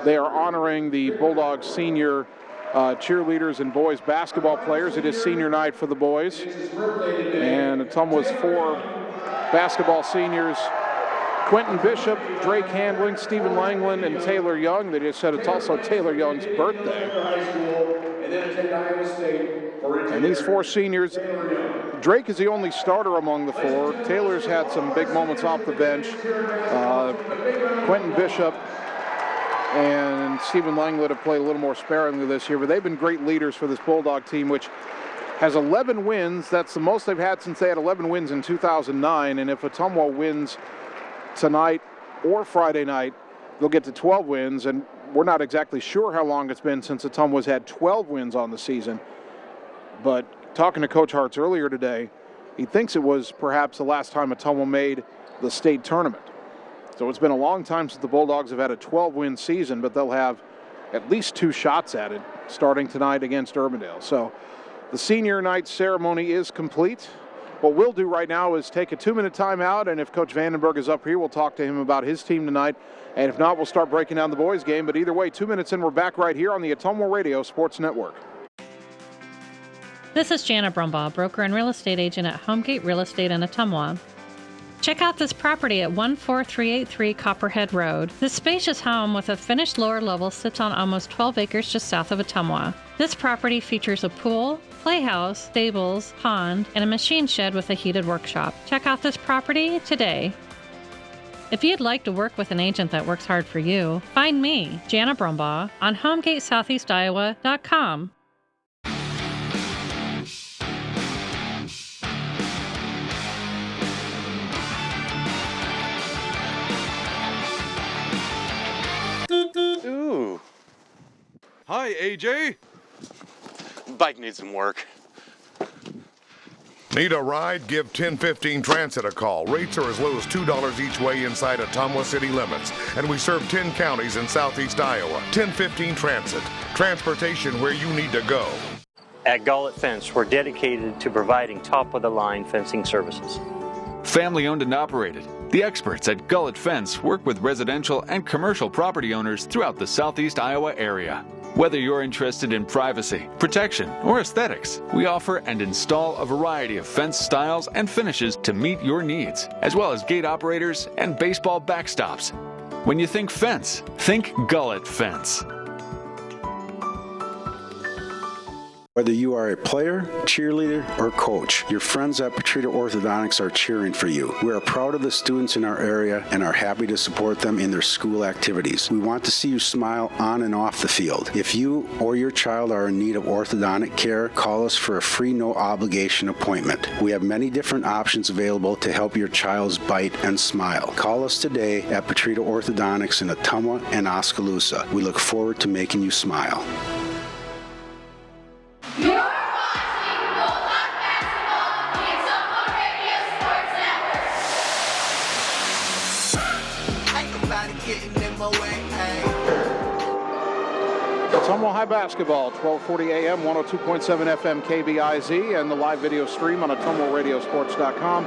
they are honoring the Bulldogs senior cheerleaders and boys basketball players. It is senior night for the boys, and Ottumwa's 4 basketball seniors Quentin Bishop, Drake Handling, Stephen Langland, and Taylor Young. They just said it's also Taylor Young's birthday. And these four seniors, Drake is the only starter among the four. Taylor's had some big moments off the bench. Quentin Bishop and Stephen Langland have played a little more sparingly this year, but they've been great leaders for this Bulldog team, which has 11 wins. That's the most they've had since they had 11 wins in 2009. And if Ottumwa wins tonight or Friday night, they'll get to 12 wins. And we're not exactly sure how long it's been since Ottumwa's had 12 wins on the season. But talking to Coach Hartz earlier today, he thinks it was perhaps the last time Ottumwa made the state tournament. So it's been a long time since the Bulldogs have had a 12-win season, but they'll have at least 2 shots at it starting tonight against Urbandale. So the senior night ceremony is complete. What we'll do right now is take a 2-minute timeout, and if Coach Vandenberg is up here, we'll talk to him about his team tonight. And if not, we'll start breaking down the boys' game. But either way, 2 minutes in, we're back right here on the Ottumwa Radio Sports Network. This is Jana Brumbaugh, broker and real estate agent at Homegate Real Estate in Ottumwa. Check out this property at 14383 Copperhead Road. This spacious home with a finished lower level sits on almost 12 acres just south of Ottumwa. This property features a pool, playhouse, stables, pond, and a machine shed with a heated workshop. Check out this property today. If you'd like to work with an agent that works hard for you, find me, Jana Brumbaugh, on HomegateSoutheastIowa.com. Ooh. Hi, AJ. Bike needs some work. Need a ride? Give 1015 Transit a call. Rates are as low as $2 each way inside Ottumwa city limits. And we serve 10 counties in southeast Iowa. 1015 Transit. Transportation where you need to go. At Gullet Fence, we're dedicated to providing top-of-the-line fencing services. Family owned and operated. The experts at Gullet Fence work with residential and commercial property owners throughout the southeast Iowa area. Whether you're interested in privacy, protection, or aesthetics, we offer and install a variety of fence styles and finishes to meet your needs, as well as gate operators and baseball backstops. When you think fence, think Gullet Fence. Whether you are a player, cheerleader, or coach, your friends at Petrita Orthodontics are cheering for you. We are proud of the students in our area and are happy to support them in their school activities. We want to see you smile on and off the field. If you or your child are in need of orthodontic care, call us for a free no-obligation appointment. We have many different options available to help your child's bite and smile. Call us today at Petrita Orthodontics in Ottumwa and Oskaloosa. We look forward to making you smile. You're watching Bulldog Basketball on the Ottumwa Radio Sports Network. Ain't nobody getting in my way. Ottumwa High Basketball, 1240 AM, 102.7 FM KBIZ, and the live video stream on AttumwaRadioSports.com.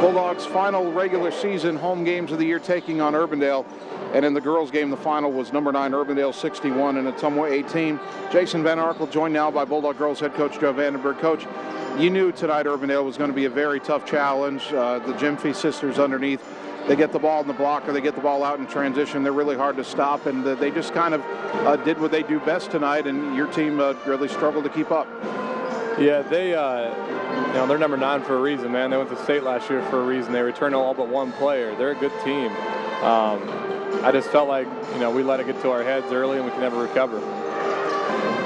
Bulldogs' final regular season home games of the year taking on Urbandale. And in the girls' game, the final was number 9 Urbandale 61 and Ottumwa 18. Jason Van Arkel joined now by Bulldog girls head coach Joe Vandenberg. Coach, you knew tonight Urbandale was going to be a very tough challenge. The Jimfy sisters underneath, they get the ball in the block or they get the ball out in transition. They're really hard to stop, and they just kind of did what they do best tonight, and your team really struggled to keep up. Yeah, they're number 9 for a reason, man. They went to state last year for a reason. They returned all but one player. They're a good team. I just felt like, we let it get to our heads early and we could never recover.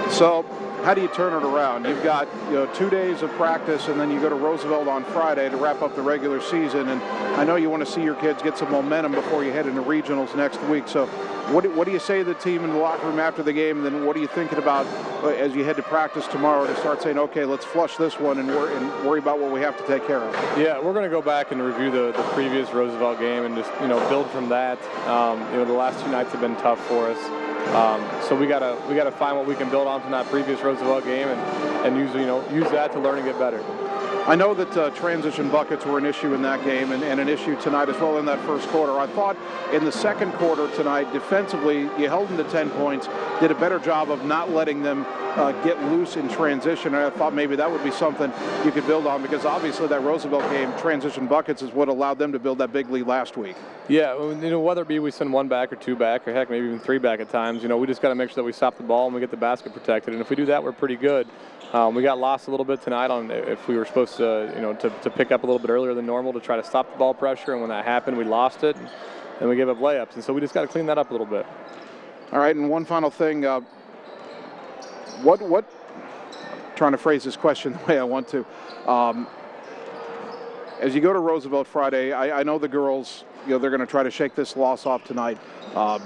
So how do you turn it around? You've got 2 days of practice, and then you go to Roosevelt on Friday to wrap up the regular season. And I know you want to see your kids get some momentum before you head into regionals next week. So what do you say to the team in the locker room after the game? And then what are you thinking about as you head to practice tomorrow to start saying, okay, let's flush this one and worry about what we have to take care of? Yeah, we're going to go back and review the previous Roosevelt game and just build from that. The last 2 nights have been tough for us. So we gotta find what we can build on from that previous Roosevelt game and use that to learn and get better. I know that transition buckets were an issue in that game and an issue tonight as well in that first quarter. I thought in the second quarter tonight, defensively, defensively, you held them to 10 points, did a better job of not letting them get loose in transition. And I thought maybe that would be something you could build on, because obviously that Roosevelt game, transition buckets, is what allowed them to build that big lead last week. Yeah, whether it be we send one back or two back, or heck, maybe even three back at times, we just got to make sure that we stop the ball and we get the basket protected. And if we do that, we're pretty good. We got lost a little bit tonight on if we were supposed to, to pick up a little bit earlier than normal to try to stop the ball pressure. And when that happened, we lost it, and we gave up layups. And so we just got to clean that up a little bit. All right, and one final thing. What? Trying to phrase this question the way I want to. As you go to Roosevelt Friday, I know the girls, they're going to try to shake this loss off tonight. I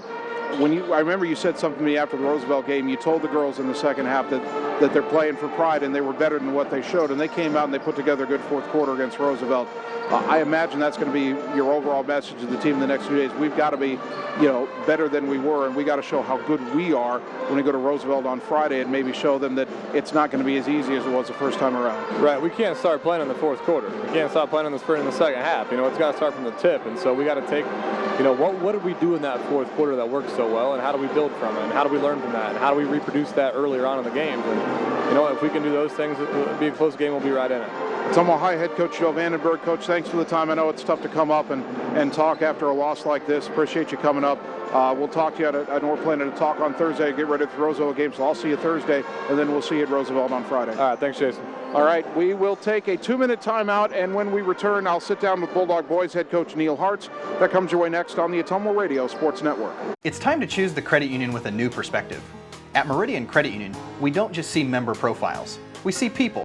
remember you said something to me after the Roosevelt game. You told the girls in the second half that they're playing for pride and they were better than what they showed, and they came out and they put together a good fourth quarter against Roosevelt. I imagine that's going to be your overall message to the team in the next few days. We've got to be, better than we were, and we got to show how good we are when we go to Roosevelt on Friday, and maybe show them that it's not going to be as easy as it was the first time around. Right. We can't start playing in the fourth quarter. We can't start playing in the second half. It's got to start from the tip, and so we got to take, what did we do in that fourth quarter that worked so well, and how do we build from it, and how do we learn from that, and how do we reproduce that earlier on in the games? And if we can do those things, it'll be a close game. We'll be right in it. Ottumwa High head coach Joe Vandenberg. Coach, thanks for the time. I know it's tough to come up and talk after a loss like this. Appreciate you coming up. We'll talk to you I know we're planning to talk on Thursday, get ready for the Roosevelt game, so I'll see you Thursday, and then we'll see you at Roosevelt on Friday. All right, thanks, Jason. All right, we will take a 2-minute timeout, and when we return, I'll sit down with Bulldog Boys head coach Neil Hartz. That comes your way next on the Ottumwa Radio Sports Network. It's time to choose the credit union with a new perspective. At Meridian Credit Union, we don't just see member profiles. We see people.